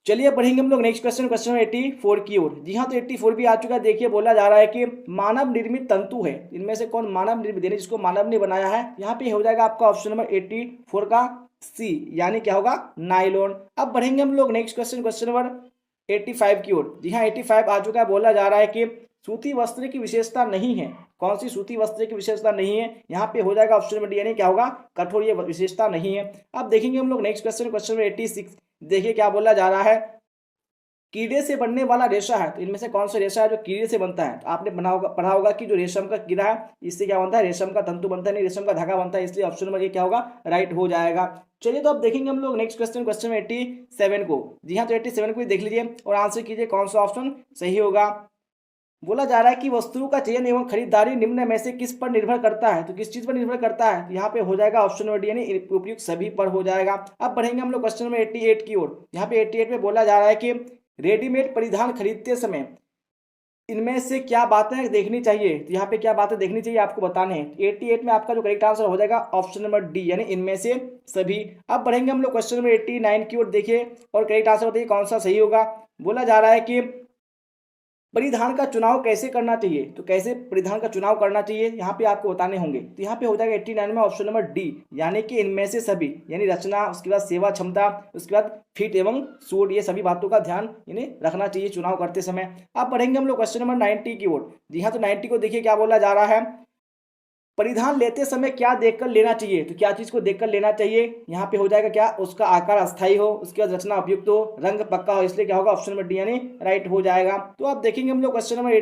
चलिए पढ़ेंगे हम लोग नेक्स्ट क्वेश्चन, क्वेश्चन 84 की ओर। जी हाँ तो 84 भी आ चुका है। देखिए बोला जा रहा है कि मानव निर्मित तंतु है, इनमें से कौन मानव निर्मित, यानी जिसको मानव ने बनाया है, यहाँ पे हो जाएगा आपका ऑप्शन नंबर 84 का सी, यानी क्या होगा, नायलॉन। अब बढ़ेंगे हम लोग नेक्स्ट क्वेश्चन, क्वेश्चन नंबर 85 की ओर। जी हाँ 85 आ चुका है। बोला जा रहा है कि सूती वस्त्र की विशेषता नहीं है, कौन सी सूती वस्त्र की विशेषता नहीं है, यहाँ पे हो जाएगा ऑप्शन नंबर डी, यानी क्या होगा, कठोर, ये विशेषता नहीं है। अब देखेंगे हम लोग नेक्स्ट क्वेश्चन, क्वेश्चन नंबर 86। देखिए क्या बोला जा रहा है, कीड़े से बनने वाला रेशा है, तो इनमें से कौन सा रेशा है जो कीड़े से बनता है, तो आपने पढ़ा होगा कि जो रेशम का कीड़ा है इससे क्या बनता है, रेशम का तंतु बनता है, नहीं रेशम का धागा बनता है, इसलिए ऑप्शन नंबर ए क्या होगा, राइट हो जाएगा। चलिए तो अब देखेंगे हम लोग नेक्स्ट क्वेश्चन, क्वेश्चन 87 को। जी हाँ तो 87 को भी देख लीजिए और आंसर कीजिए कौन सा ऑप्शन सही होगा। बोला जा रहा है कि वस्तुओं का चयन एवं खरीदारी निम्न में से किस पर निर्भर करता है, तो किस चीज पर निर्भर करता है, तो यहाँ पे हो जाएगा ऑप्शन नंबर डी, यानी उपयुक्त सभी पर हो जाएगा। अब बढ़ेंगे हम लोग क्वेश्चन नंबर 88 की ओर। यहाँ पे 88 में बोला जा रहा है कि रेडीमेड परिधान खरीदते समय इनमें से क्या बातें देखनी चाहिए, तो यहाँ पे क्या बातें देखनी चाहिए आपको बताने हैं। 88 में आपका जो करेक्ट आंसर हो जाएगा ऑप्शन नंबर डी, यानी इनमें से सभी। अब बढ़ेंगे हम लोग क्वेश्चन नंबर 89 की ओर, देखिए और करेक्ट आंसर बताइए कौन सा सही होगा। बोला जा रहा है कि परिधान का चुनाव कैसे करना चाहिए, तो कैसे परिधान का चुनाव करना चाहिए यहाँ पे आपको बताने होंगे, तो यहाँ पे हो जाएगा 89 में ऑप्शन नंबर डी, यानी कि इनमें से सभी, यानी रचना, उसके बाद सेवा क्षमता, उसके बाद फिट एवं सूट, ये सभी बातों का ध्यान यानी रखना चाहिए चुनाव करते समय। अब पढ़ेंगे हम लोग क्वेश्चन नंबर 90 की ओर। जी हाँ तो 90 को देखिए क्या बोला जा रहा है, परिधान लेते समय क्या देखकर लेना चाहिए, तो क्या चीज को देखकर लेना चाहिए, यहाँ पे हो जाएगा क्या, उसका आकार अस्थायी हो, उसके बाद रचना उपयुक्त हो, रंग पक्का हो, इसलिए क्या होगा ऑप्शन नंबर डी, यानी राइट हो जाएगा। तो आप देखेंगे हम लोग क्वेश्चन नंबर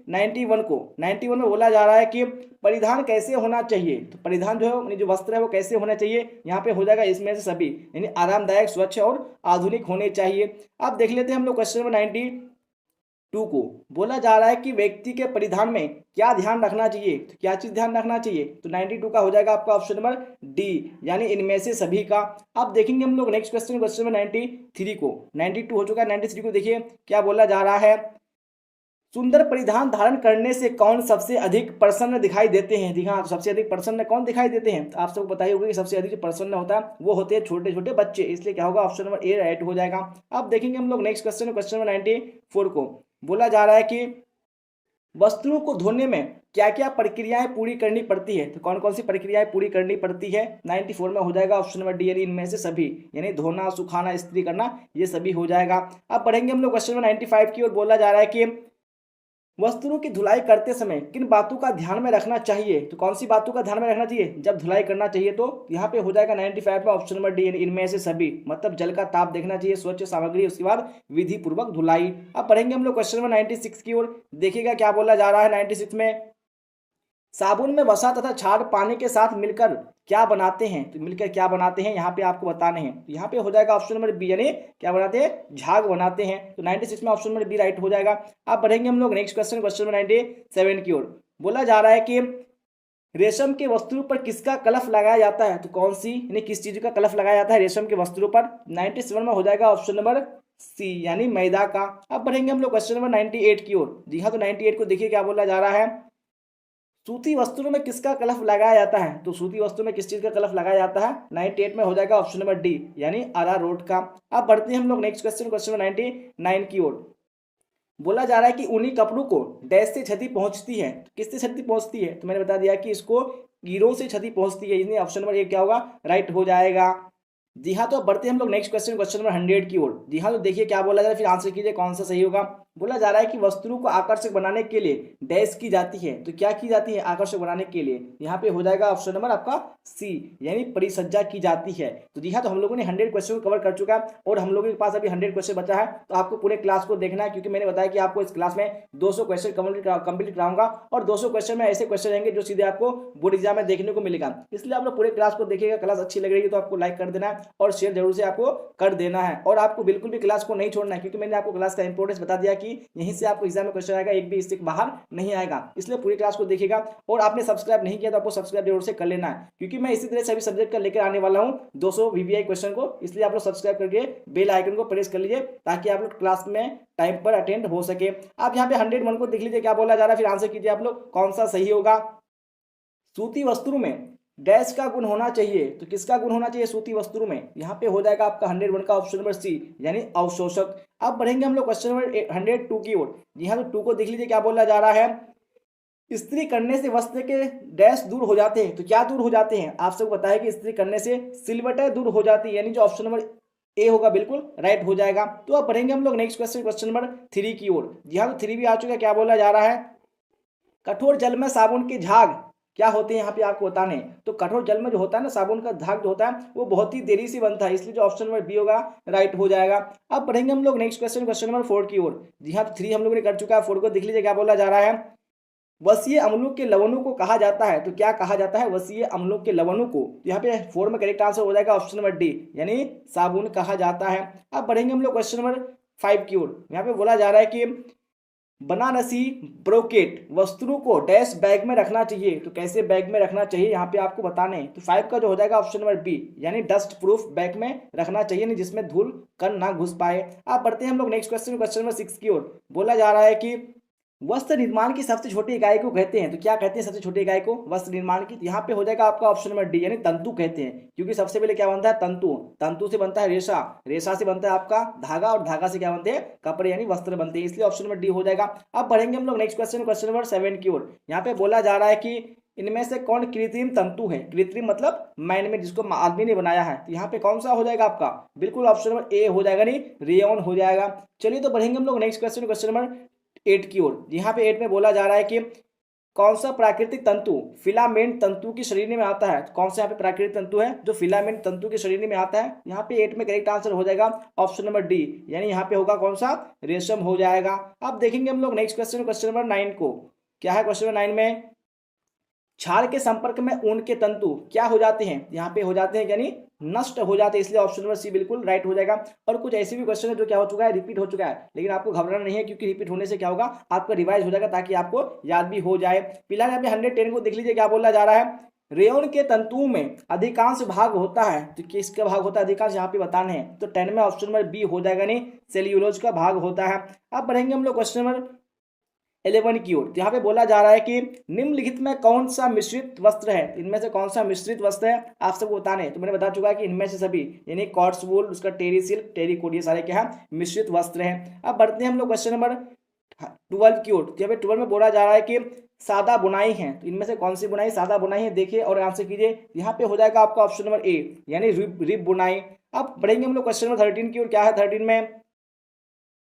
91 को। 91 में बोला जा रहा है कि परिधान कैसे होना चाहिए, तो परिधान जो है जो वस्त्र है वो कैसे होना चाहिए, यहाँ पे हो जाएगा इसमें से सभी, यानी आरामदायक, स्वच्छ और आधुनिक होने चाहिए। अब देख लेते हैं हम लोग क्वेश्चन नंबर 92 को। बोला जा रहा है कि व्यक्ति के परिधान में क्या ध्यान रखना चाहिए, तो क्या चीज ध्यान रखना चाहिए, तो 92 का हो जाएगा आपका ऑप्शन नंबर डी, यानी इनमें से सभी का। अब देखेंगे हम लोग नेक्स्ट क्वेश्चन, क्वेश्चन नंबर 93 को। 92 हो चुका है, 93 को देखिए क्या बोला जा रहा है, सुंदर परिधान धारण करने से कौन सबसे अधिक प्रसन्न दिखाई देते हैं। जी हाँ सबसे अधिक प्रसन्न कौन दिखाई देते हैं, तो आप सबको बताइए होगा कि सबसे अधिक जो प्रसन्न होता है वो होते हैं छोटे छोटे बच्चे, इसलिए क्या होगा ऑप्शन नंबर ए राइट हो जाएगा। अब देखेंगे हम लोग नेक्स्ट क्वेश्चन, क्वेश्चन नंबर 94 को। बोला जा रहा है कि वस्तुओं को धोने में क्या क्या प्रक्रियाएं पूरी करनी पड़ती है, तो कौन कौन सी प्रक्रियाएं पूरी करनी पड़ती है, 94 में हो जाएगा ऑप्शन नंबर डी, यानी इनमें से सभी, यानी धोना, सुखाना, इस्त्री करना, ये सभी हो जाएगा। अब पढ़ेंगे हम लोग क्वेश्चन नंबर 95 की ओर। बोला जा रहा है कि वस्तुओं की धुलाई करते समय किन बातों का ध्यान में रखना चाहिए, तो कौन सी बातों का ध्यान में रखना चाहिए जब धुलाई करना चाहिए, तो यहाँ पे हो जाएगा 95 में ऑप्शन नंबर डी, इनमें से सभी, मतलब जल का ताप देखना चाहिए, स्वच्छ सामग्री, उसके बाद विधि पूर्वक धुलाई। अब पढ़ेंगे हम लोग क्वेश्चन नंबर 96 की ओर। देखिएगा क्या बोला जा रहा है 96 में, साबुन में वसा तथा क्षार पानी के साथ मिलकर क्या बनाते हैं, तो मिलकर क्या बनाते हैं यहाँ पे आपको बताने हैं, तो यहाँ पे हो जाएगा ऑप्शन नंबर बी, यानी क्या बनाते हैं, झाग बनाते हैं, तो 96 में ऑप्शन नंबर बी राइट हो जाएगा। अब बढ़ेंगे हम लोग नेक्स्ट क्वेश्चन, क्वेश्चन नंबर 97 की ओर। बोला जा रहा है कि रेशम के वस्त्रों पर किसका कलफ लगाया जाता है? तो कौन सी यानी किस चीज का कलफ लगाया जाता है रेशम के वस्त्रों पर? 97 में हो जाएगा ऑप्शन नंबर सी यानी मैदा का। अब बढ़ेंगे हम लोग क्वेश्चन नंबर 98 की ओर। जी हाँ, तो 98 को देखिए क्या बोला जा रहा है। सूती वस्त्रों में किसका कलफ लगाया जाता है? तो सूती वस्त्रों में किस चीज का कलफ लगाया जाता है? 98 में हो जाएगा ऑप्शन नंबर डी यानी अरारोट का। अब बढ़ते हैं हम लोग नेक्स्ट क्वेश्चन, क्वेश्चन नंबर 99 की ओर। बोला जा रहा है कि उन्हीं कपड़ों को डैश से क्षति पहुंचती है। किससे क्षति पहुंचती है? तो मैंने बता दिया कि इसको कीड़ों से क्षति पहुंचती है, इसलिए ऑप्शन नंबर ए क्या होगा? राइट हो जाएगा। जी हाँ, तो अब बढ़ते हैं हम लोग नेक्स्ट क्वेश्चन, क्वेश्चन नंबर 100 की ओर। जी हाँ, तो देखिए क्या बोला जा रहा है, फिर आंसर कीजिए कौन सा सही होगा। बोला जा रहा है कि वस्तुओं को आकर्षक बनाने के लिए डैश की जाती है। तो क्या की जाती है आकर्षक बनाने के लिए? यहाँ पे हो जाएगा ऑप्शन नंबर आपका सी यानी परिसज्जा की जाती है। तो जी हाँ, तो हम लोगों ने 100 क्वेश्चन को कवर कर चुका है और हम लोगों के पास अभी 100 क्वेश्चन बचा है। तो आपको पूरे क्लास को देखना है, क्योंकि मैंने बताया कि आपको इस क्लास में 200 क्वेश्चन कंप्लीट कराऊंगा और 200 क्वेश्चन में ऐसे क्वेश्चन रहेंगे जो सीधे आपको बोर्ड एग्जाम में देखने को मिलेगा। इसलिए आप लोग पूरे क्लास को देखिएगा। क्लास अच्छी लग रही है तो आपको लाइक कर देना है और शेयर जरूर से आपको कर देना है। और आपको बिल्कुल भी क्लास को नहीं छोड़ना है, क्योंकि मैंने आपको क्लास का इंपॉर्टेंस बता दिया कि यहीं से आपको एग्जाम में क्वेश्चन आएगा, एक भी इससे बाहर नहीं आएगा। इसलिए पूरी क्लास को देखिएगा। और आपने सब्सक्राइब नहीं किया तो आपको सब्सक्राइब जरूर से कर लेना है, क्योंकि मैं इसी तरह सभी सब्जेक्ट का लेकर आने वाला हूँ 200 वीवीआई क्वेश्चन को। इसलिए आप लोग सब्सक्राइब करके बेल आइकन को प्रेस कर लीजिए ताकि आप लोग क्लास में टाइम पर अटेंड हो सके। आप यहाँ पे 101 को देख लीजिए क्या बोला जा रहा है, फिर आंसर कीजिए आप लोग कौन सा सही होगा। सूती वस्त्रों में डैश का गुण होना चाहिए। तो किसका गुण होना चाहिए सूती वस्त्रों में? यहाँ पे हो जाएगा आपका 101 का ऑप्शन नंबर सी यानी अवशोषक। अब बढ़ेंगे हम लोग क्वेश्चन नंबर 102 की ओर। जी हाँ, तो 2 को देख लीजिए क्या बोला जा रहा है। इस्त्री करने से वस्त्र के डैश दूर हो जाते हैं। तो क्या दूर हो जाते हैं? आप सबको पता है कि इस्त्री करने से सिलवटें दूर हो जाती है, यानी जो ऑप्शन नंबर ए होगा बिल्कुल राइट हो जाएगा। तो अब बढ़ेंगे हम लोग नेक्स्ट क्वेश्चन, क्वेश्चन नंबर 3 की ओर। जी हाँ, तो 3 भी आ चुका है। क्या बोला जा रहा है? कठोर जल में साबुन के झाग क्या होते हैं? यहाँ पे आपको बताने। तो कठोर जल में जो होता है ना साबुन का झाग जो होता है वो बहुत ही देरी से बनता है, इसलिए जो ऑप्शन नंबर बी होगा राइट हो जाएगा। अब बढ़ेंगे हम लोग नेक्स्ट क्वेश्चन, क्वेश्चन नंबर 4 की ओर। जी हाँ, तो 3 हम लोगों ने कर चुका है। 4 को देख लीजिए क्या बोला जा रहा है। वसीय अम्लों के लवणों को कहा जाता है। तो क्या कहा जाता है वसीय अम्लों के लवणों को? तो यहाँ पे 4 में करेक्ट आंसर हो जाएगा ऑप्शन नंबर डी यानी साबुन कहा जाता है। अब बढ़ेंगे हम लोग क्वेश्चन नंबर 5 की ओर। यहाँ पे बोला जा रहा है कि बनारसी ब्रोकेट वस्त्रों को डैश बैग में रखना चाहिए। तो कैसे बैग में रखना चाहिए यहाँ पे आपको बताने। तो 5 का जो हो जाएगा ऑप्शन नंबर बी यानी डस्ट प्रूफ बैग में रखना चाहिए, नहीं जिसमें धूल कण ना घुस पाए। आप बढ़ते हैं हम लोग नेक्स्ट क्वेश्चन, क्वेश्चन नंबर 6 की ओर। बोला जा रहा है कि वस्त्र निर्माण की सबसे छोटी इकाई को कहते हैं। तो क्या कहते हैं सबसे छोटी इकाई को वस्त्र निर्माण की? यहाँ पे हो जाएगा आपका ऑप्शन नंबर डी यानी तंतु कहते हैं, क्योंकि सबसे पहले क्या बनता है तंतु, तंतु से बनता है रेशा, रेशा से बनता है आपका धागा और धागा से क्या बनते हैं कपड़े यानी वस्त्र बनते हैं, इसलिए ऑप्शन नंबर डी हो जाएगा। अब बढ़ेंगे हम लोग नेक्स्ट क्वेश्चन, क्वेश्चन नंबर 7 की ओर। यहाँ पे बोला जा रहा है कि इनमें से कौन कृत्रिम तंतु है? कृत्रिम मतलब मैन में, जिसको आदमी ने बनाया है। तो यहाँ पे कौन सा हो जाएगा आपका? बिल्कुल ऑप्शन नंबर ए हो जाएगा, नहीं रेयन हो जाएगा। चलिए तो बढ़ेंगे हम लोग नेक्स्ट क्वेश्चन, क्वेश्चन नंबर 8 की ओर। यहाँ पे 8 में बोला जा रहा है कि कौन सा प्राकृतिक तंतु फिलामेंट तंतु की श्रेणी में आता है? कौन सा यहाँ पे प्राकृतिक तंतु है जो फिलामेंट तंतु की श्रेणी में आता है? यहाँ पे 8 में करेक्ट आंसर हो जाएगा ऑप्शन नंबर डी यानी यहाँ पे होगा कौन सा? रेशम हो जाएगा। अब देखेंगे हम लोग नेक्स्ट क्वेश्चन, क्वेश्चन नंबर 9 को। क्या है क्वेश्चन नंबर 9 में? छाल के संपर्क में ऊन के तंतु क्या हो जाते हैं? यहाँ पे हो जाते हैं यानी नष्ट हो जाते हैं, इसलिए ऑप्शन नंबर सी बिल्कुल राइट हो जाएगा। और कुछ ऐसे भी क्वेश्चन है जो क्या हो चुका है रिपीट हो चुका है, लेकिन आपको घबराना नहीं है, क्योंकि रिपीट होने से क्या होगा आपका रिवाइज हो जाएगा ताकि आपको याद भी हो जाए। फिलहाल यहाँ पे 110 को देख लीजिए क्या बोला जा रहा है। रेयन के तंतुओं में अधिकांश भाग होता है। तो किसका भाग होता है अधिकांश? यहाँ पे बताने हैं। तो 10 में ऑप्शन नंबर बी हो जाएगा, नहीं सेल्यूलोज का भाग होता है। अब बढ़ेंगे हम लोग क्वेश्चन नंबर 11 की ओर। यहाँ पे बोला जा रहा है कि निम्नलिखित में कौन सा मिश्रित वस्त्र है? इनमें से कौन सा मिश्रित वस्त्र है आप सबको बताने हैं। तो मैंने बता चुका है कि इनमें से सभी यानी कॉट्स वूल, उसका टेरी सिल्क, टेरी कोट, ये सारे क्या है मिश्रित वस्त्र हैं। अब बढ़ते हैं हम लोग क्वेश्चन नंबर 12 की ओर। यहाँ पे 12 में बोला जा रहा है कि सादा बुनाई है। तो इनमें से कौन सी बुनाई सादा बुनाई है? देखिए और आंसर कीजिए। यहाँ पे हो जाएगा आपका ऑप्शन नंबर ए यानी रिब बुनाई। अब बढ़ेंगे हम लोग क्वेश्चन नंबर 13 की ओर। क्या है 13 में?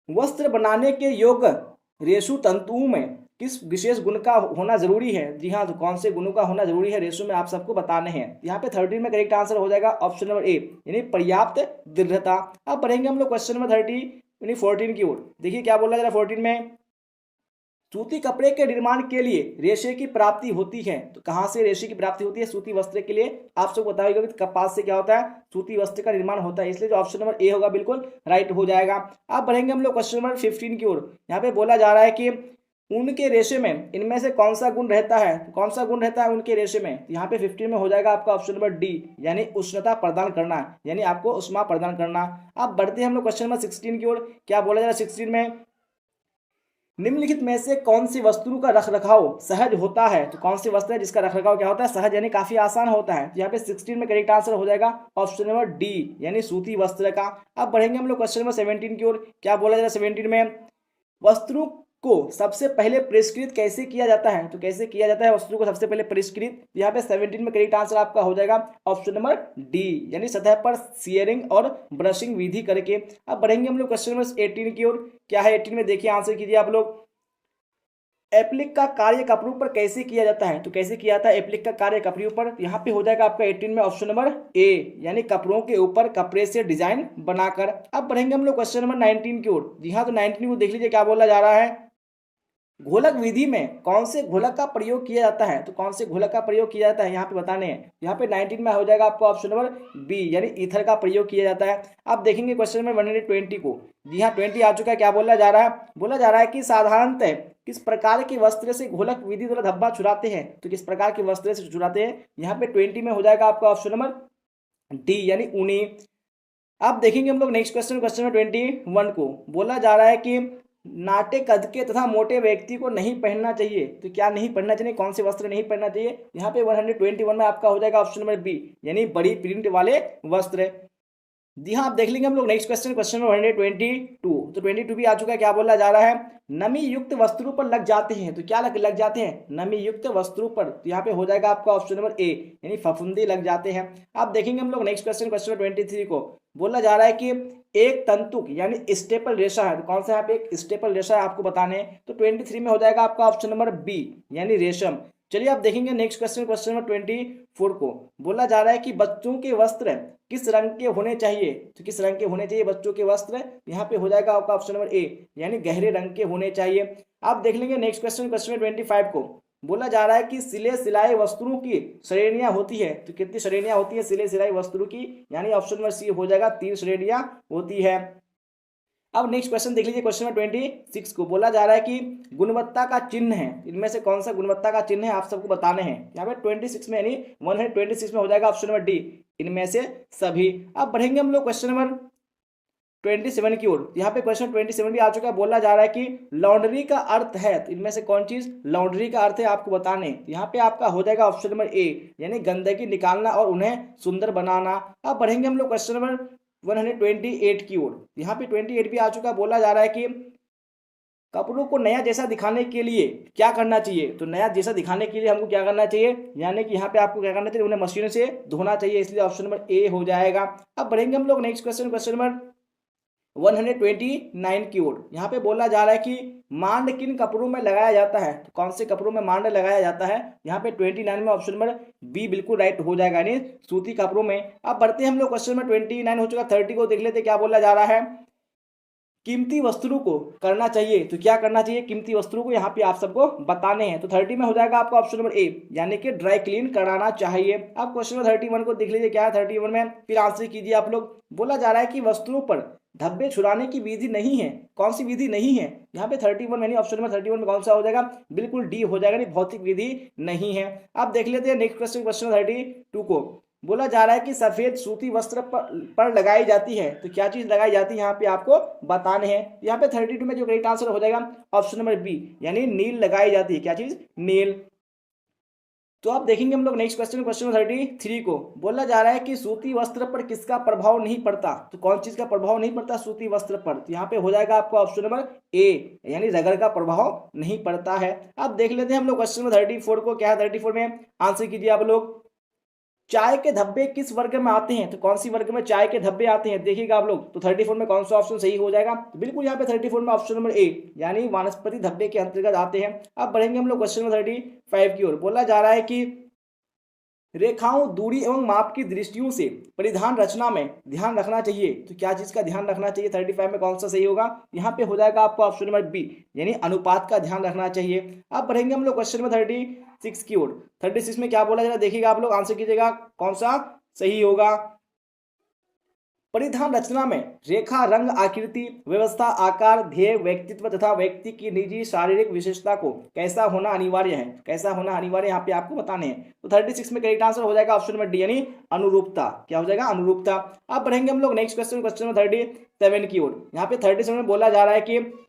वस्त्र बनाने के योग्य रेशु तंतुओं में किस विशेष गुण का होना जरूरी है? जी हाँ, तो कौन से गुणों का होना जरूरी है रेशु में आप सबको बताने हैं। यहाँ पे 13 में करेक्ट आंसर हो जाएगा ऑप्शन नंबर ए यानी पर्याप्त दृढ़ता। अब बढ़ेंगे हम लोग क्वेश्चन नंबर 30 यानी 14 की ओर। देखिए क्या बोला जा रहा है 14 में? सूती कपड़े के निर्माण के लिए रेशे की प्राप्ति होती है। तो कहाँ से रेशे की प्राप्ति होती है सूती वस्त्र के लिए? आप सबको पता होगा कि कपास से क्या होता है सूती वस्त्र का निर्माण होता है, इसलिए जो ऑप्शन नंबर ए होगा बिल्कुल राइट हो जाएगा। अब बढ़ेंगे हम लोग क्वेश्चन नंबर 15 की ओर। यहाँ पे बोला जा रहा है कि उनके रेशे में इनमें से कौन सा गुण रहता है? तो कौन सा गुण रहता है उनके रेशे में? तो यहाँ पे 15 में हो जाएगा आपका ऑप्शन नंबर डी, यानी उष्णता प्रदान करना, यानी आपको उष्मा प्रदान करना। अब बढ़ते हैं हम लोग क्वेश्चन नंबर 16 की ओर। क्या बोला जा रहा है 16 में? निम्नलिखित में से कौन सी वस्तु का रखरखाव सहज होता है? तो कौन सी वस्तु है जिसका रखरखाव क्या होता है? सहज, यानी काफी आसान होता है। तो यहाँ पे 16 में करेक्ट आंसर हो जाएगा ऑप्शन नंबर डी, यानी सूती वस्त्र का। अब बढ़ेंगे हम लोग क्वेश्चन नंबर 17 की ओर। क्या बोला जा रहा है 17 में? वस्त्रों को सबसे पहले परिष्कृत कैसे किया जाता है? तो कैसे किया जाता है वस्तु को सबसे पहले परिष्कृत? यहाँ पे 17 में करेक्ट आंसर आपका हो जाएगा ऑप्शन नंबर डी, यानी सतह पर सीयरिंग और ब्रशिंग विधि करके। अब बढ़ेंगे हम लोग क्वेश्चन नंबर 18 की ओर। क्या है 18 में? देखिए आंसर कीजिए आप लोग। एप्लिक का कार्य कपड़ों पर कैसे किया जाता है? तो कैसे किया जाता है एप्लिक का कार्य कपड़ों पर? यहाँ पे हो जाएगा आपका 18 में ऑप्शन नंबर ए, यानी कपड़ों के ऊपर कपड़े से डिजाइन बनाकर। अब बढ़ेंगे हम लोग क्वेश्चन नंबर 19 की ओर। जी हाँ, तो 19 को देख लीजिए क्या बोला जा रहा है। घोलक विधि में कौन से घोलक का प्रयोग किया जाता है? तो कौन से घोलक का प्रयोग किया जाता है यहाँ पे बताने हैं। यहाँ पे 19 में हो जाएगा आपका ऑप्शन नंबर बी, यानी ईथर का प्रयोग किया जाता है। अब देखेंगे क्वेश्चन नंबर 120 को। जी हाँ, 20 आ चुका है। क्या बोला जा रहा है? बोला जा रहा है कि साधारणतः किस प्रकार के वस्त्र से घोलक विधि द्वारा धब्बा छुड़ाते हैं? तो किस प्रकार के वस्त्र से छुड़ाते हैं? यहाँ पे 20 में हो जाएगा आपका ऑप्शन नंबर डी, यानी ऊनी। अब देखेंगे हम लोग नेक्स्ट क्वेश्चन, क्वेश्चन नंबर 21 को। बोला जा रहा है कि नाटे कद के तथा मोटे व्यक्ति को नहीं पहनना चाहिए। तो क्या नहीं पहनना चाहिए? कौन से वस्त्र नहीं पहनना चाहिए? यहाँ पे 121 में आपका हो जाएगा ऑप्शन नंबर बी, यानी बड़ी प्रिंट वाले वस्त्र। जी हाँ, आप देख लेंगे हम लोग नेक्स्ट क्वेश्चन, क्वेश्चन नंबर 122। तो 22 भी आ चुका है। क्या बोला जा रहा है? नमी युक्त वस्त्रों पर लग जाते हैं। तो क्या लग जाते हैं? नमी युक्त वस्त्रों पर। तो यहाँ पे हो जाएगा आपका ऑप्शन नंबर ए, यानी फफूंदी लग जाते हैं। अब देखेंगे हम लोग नेक्स्ट क्वेश्चन, क्वेश्चन नंबर 23 को। बोला जा रहा है कि एक तंतुक यानी स्टेपल रेशा है। तो कौन सा यहाँ पे एक स्टेपल रेशा है आपको बताने हैं। तो 23 में हो जाएगा आपका ऑप्शन नंबर बी, यानी रेशम। चलिए आप देखेंगे नेक्स्ट क्वेश्चन, क्वेश्चन नंबर 24 को। बोला जा रहा है कि बच्चों के वस्त्र किस रंग के होने चाहिए? तो किस रंग के होने चाहिए बच्चों के वस्त्र? यहाँ पे हो जाएगा आपका ऑप्शन नंबर ए, यानी गहरे रंग के होने चाहिए। आप देख लेंगे नेक्स्ट क्वेश्चन, क्वेश्चन नंबर 25 को। बोला जा रहा है कि सिले सिलाई वस्त्रों की श्रेणियां होती है। तो कितनी श्रेणियां होती है सिले सिलाई वस्त्रों की? यानी ऑप्शन नंबर सी हो जाएगा, 3 श्रेणियां होती है। अब नेक्स्ट क्वेश्चन देख लीजिए, क्वेश्चन नंबर 26 को। बोला जा रहा है कि गुणवत्ता का चिन्ह है, इनमें से कौन सा गुणवत्ता का चिन्ह है आप सबको बताने हैं। यहाँ पे 26 में, यानी 126 में हो जाएगा ऑप्शन नंबर डी, इनमें से सभी। अब बढ़ेंगे हम लोग क्वेश्चन नंबर 27 की ओर। यहाँ पे क्वेश्चन 27 भी आ चुका है। बोला जा रहा है कि लॉन्ड्री का अर्थ है। तो इनमें से कौन चीज लॉन्ड्री का अर्थ है आपको बताने? यहाँ पे आपका हो जाएगा ऑप्शन नंबर ए, यानी गंदगी निकालना और उन्हें सुंदर बनाना। अब बढ़ेंगे हम लोग क्वेश्चन नंबर 128 की ओर। यहाँ पे 28 भी आ चुका। बोला जा रहा है कि कपड़ों को नया जैसा दिखाने के लिए क्या करना चाहिए? तो नया जैसा दिखाने के लिए हमको क्या करना चाहिए? यानी कि यहाँ पे आपको क्या करना चाहिए? उन्हें मशीन से धोना चाहिए, इसलिए ऑप्शन नंबर ए हो जाएगा। अब बढ़ेंगे हम लोग नेक्स्ट क्वेश्चन, क्वेश्चन नंबर 129 की ओर। यहाँ पे बोला जा रहा है कि मांड किन कपड़ों में लगाया जाता है? तो कौन से कपड़ों में मांड लगाया जाता है? यहाँ पे 29 में ऑप्शन नंबर बी बिल्कुल राइट हो जाएगा, यानी सूती कपड़ों में। अब बढ़ते हैं हम लोग क्वेश्चन नंबर 29 हो चुका, 30 को देख लेते क्या बोला जा रहा है। कीमती वस्त्रों को करना चाहिए। तो क्या करना चाहिए कीमती वस्त्रों को? यहाँ पे आप सबको बताने हैं। तो 30 में हो जाएगा आपका ऑप्शन नंबर ए, यानी कि ड्राई क्लीन कराना चाहिए। अब क्वेश्चन नंबर 31 को देख लीजिए क्या है 31 में, फिर आंसर कीजिए आप लोग। बोला जा रहा है कि वस्त्रों पर धब्बे छुड़ाने की विधि नहीं है। कौन सी विधि नहीं है? यहाँ पे 31 यानी ऑप्शन नंबर 31 में कौन सा हो जाएगा? बिल्कुल डी हो जाएगा, यानी भौतिक विधि नहीं है। अब देख लेते हैं नेक्स्ट क्वेश्चन, क्वेश्चन 32 को। बोला जा रहा है कि सफेद सूती वस्त्र पर लगाई जाती है। तो क्या चीज लगाई जाती है यहाँ पे आपको बताने हैं। यहाँ पे 32 में जो करेक्ट आंसर हो जाएगा ऑप्शन नंबर बी, यानी नील लगाई जाती है। क्या चीज? नील। तो आप देखेंगे हम लोग नेक्स्ट क्वेश्चन, क्वेश्चन 33 को। बोला जा रहा है कि सूती वस्त्र पर किसका प्रभाव नहीं पड़ता? तो कौन चीज का प्रभाव नहीं पड़ता सूती वस्त्र पर? तो यहाँ पे हो जाएगा आपका ऑप्शन नंबर ए, यानी रगड़ का प्रभाव नहीं पड़ता है। अब देख लेते हैं हम लोग क्वेश्चन नंबर 34 को। क्या है 34 में? आंसर कीजिए आप लोग। चाय के धब्बे किस वर्ग में आते हैं? तो कौन सी वर्ग में चाय के धब्बे आते हैं देखिएगा आप लोग। तो 34 में कौन सा ऑप्शन सही हो जाएगा? तो बिल्कुल यहाँ पे 34 में ऑप्शन नंबर ए, यानी वानस्पति धब्बे के अंतर्गत आते हैं। अब बढ़ेंगे हम लोग क्वेश्चन नंबर 35 की ओर। बोला जा रहा है कि रेखाओं, दूरी एवं माप की दृष्टियों से परिधान रचना में ध्यान रखना चाहिए। तो क्या चीज का ध्यान रखना चाहिए? 35 में कौन सा सही होगा? यहाँ पे हो जाएगा आपका ऑप्शन नंबर बी, यानी अनुपात का ध्यान रखना चाहिए। अब बढ़ेंगे हम लोग क्वेश्चन नंबर 36 की ओर। 36 में क्या बोला जा रहा है देखिएगा आप लोग, आंसर कीजिएगा कौन सा सही होगा। परिधान रचना में रेखा, रंग, आकृति, व्यवस्था, आकार, ध्येय, व्यक्तित्व तथा व्यक्ति की निजी शारीरिक विशेषता को कैसा होना अनिवार्य है, कैसा होना अनिवार्य यहाँ पे आपको बताने हैं। तो 36 में करेक्ट आंसर हो जाएगा ऑप्शन नंबर डी यानी अनुरूपता। क्या हो जाएगा? अनुरूपता। अब बढ़ेंगे हम लोग नेक्स्ट क्वेश्चन, क्वेश्चन नंबर 37 की ओर। यहाँ पे 37 में बोला जा रहा है कि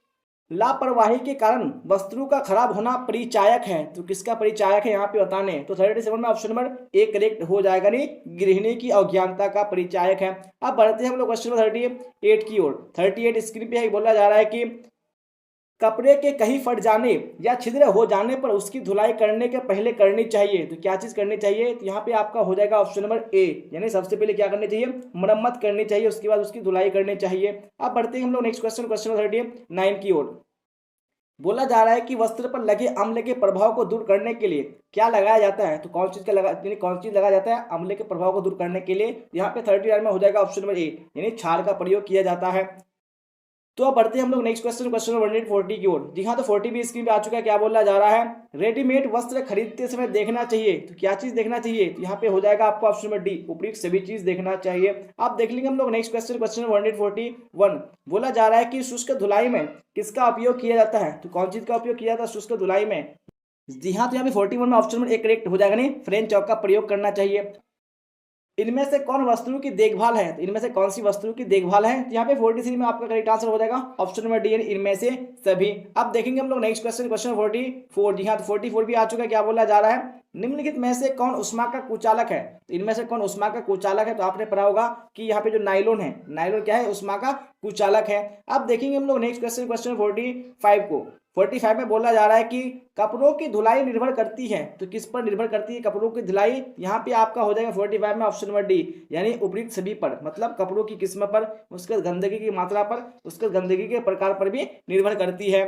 लापरवाही के कारण वस्तु का खराब होना परिचायक है। तो किसका परिचायक है यहाँ पे बताने हैं। तो 37 में ऑप्शन नंबर ए करेक्ट हो जाएगा, नहीं गृहिणी की अज्ञानता का परिचायक है। अब बढ़ते हैं हम लोग क्वेश्चन नंबर 38 की ओर। 38 स्क्रीन पे बोला जा रहा है कि कपड़े के कहीं फट जाने या छिद्र हो जाने पर उसकी धुलाई करने के पहले करनी चाहिए। तो क्या चीज करनी चाहिए? तो यहाँ पे आपका हो जाएगा ऑप्शन नंबर ए, यानी सबसे पहले क्या करनी चाहिए? मरम्मत करनी चाहिए, उसके बाद उसकी धुलाई करनी चाहिए। अब बढ़ते हैं हम लोग नेक्स्ट क्वेश्चन, क्वेश्चन नंबर 39 की ओर। बोला जा रहा है कि वस्त्र पर लगे अम्ल के प्रभाव को दूर करने के लिए क्या लगाया जाता है। तो कौन चीज का कौन चीज लगाया जाता है अम्ल के प्रभाव को दूर करने के लिए? यहाँ पे 39 में हो जाएगा ऑप्शन नंबर ए, यानी क्षार का प्रयोग किया जाता है। तो अब बढ़ते हैं हम लोग नेक्स्ट क्वेश्चन, क्वेश्चन नंबर 140 की ओर। जी हाँ, तो 40 भी स्क्रीन पे आ चुका है। क्या बोला जा रहा है? रेडीमेड वस्त्र खरीदते समय देखना चाहिए। तो क्या चीज देखना चाहिए? तो यहाँ पे हो जाएगा आपको ऑप्शन नंबर डी, उपयुक्त सभी चीज देखना चाहिए। आप देख लेंगे हम लोग नेक्स्ट क्वेश्चन, क्वेश्चन नंबर 141। बोला जा रहा है कि शुष्क धुलाई में किसका उपयोग किया जाता है। तो कौन चीज का उपयोग किया जाता है शुष्क धुलाई में? जी हाँ, तो यहाँ पे 41 में ऑप्शन नंबर ए करेक्ट हो जाएगा, नहीं फ्रेंच चौक का प्रयोग करना चाहिए। इनमें से कौन वस्तुओं की देखभाल है? तो इनमें से कौन सी वस्तुओं की देखभाल है? तो यहाँ पे 43 में आपका करेक्ट आंसर हो जाएगा ऑप्शन नंबर डी, इनमें से सभी। अब देखेंगे हम लोग नेक्स्ट क्वेश्चन, क्वेश्चन 44। जी हाँ, तो 44 भी आ चुका है। क्या बोला जा रहा है? निम्नलिखित में से कौन उष्मा का कुचालक है? तो इनमें से कौन उष्मा का कुचालक है? तो आपने पढ़ा होगा कि यहाँ पे जो नायलॉन है, नायलॉन क्या है? उष्मा का कुचालक है। अब देखेंगे हम लोग नेक्स्ट क्वेश्चन, क्वेश्चन 45 को। 45 में बोला जा रहा है कि कपड़ों की धुलाई निर्भर करती है। तो किस पर निर्भर करती है कपड़ों की धुलाई? यहाँ पे आपका हो जाएगा 45 में ऑप्शन नंबर डी, यानी उपयुक्त सभी पर, मतलब कपड़ों की किस्म पर, उसके गंदगी की मात्रा पर, उसके गंदगी के प्रकार पर भी निर्भर करती है।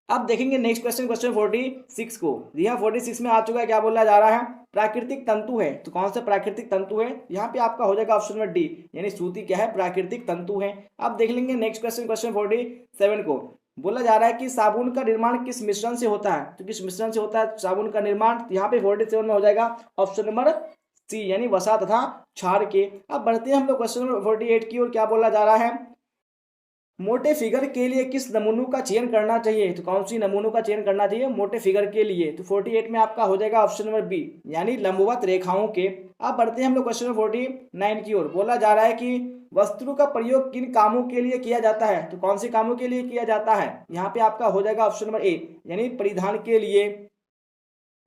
अब देखेंगे नेक्स्ट क्वेश्चन, क्वेश्चन 46 को। जी हाँ, 46 में आ चुका है। क्या बोला जा रहा है? प्राकृतिक तंतु है। तो कौन सा प्राकृतिक तंतु है? यहाँ पे आपका हो जाएगा ऑप्शन नंबर डी, यानी सूती क्या है? प्राकृतिक तंतु है। अब देख लेंगे नेक्स्ट क्वेश्चन, क्वेश्चन 47 को। बोला जा रहा है कि साबुन का निर्माण किस मिश्रण से होता है। तो किस मिश्रण से होता है साबुन का निर्माण? यहाँ पे 47 में हो जाएगा ऑप्शन नंबर सी, यानी वसा तथा क्षार के। अब बढ़ते हैं हम लोग क्वेश्चन नंबर 48 की ओर। क्या बोला जा रहा है? मोटे फिगर के लिए किस नमूनों का चयन करना चाहिए। तो कौन सी नमूनों का चयन करना चाहिए मोटे फिगर के लिए? तो 48 में आपका हो जाएगा ऑप्शन नंबर बी, यानी लंबवत रेखाओं के। अब बढ़ते हैं हम लोग क्वेश्चन नंबर 49 की ओर। बोला जा रहा है कि वस्तु का प्रयोग किन कामों के लिए किया जाता है। तो कौन से कामों के लिए किया जाता है? यहाँ पे आपका हो जाएगा ऑप्शन नंबर ए, यानी परिधान के लिए।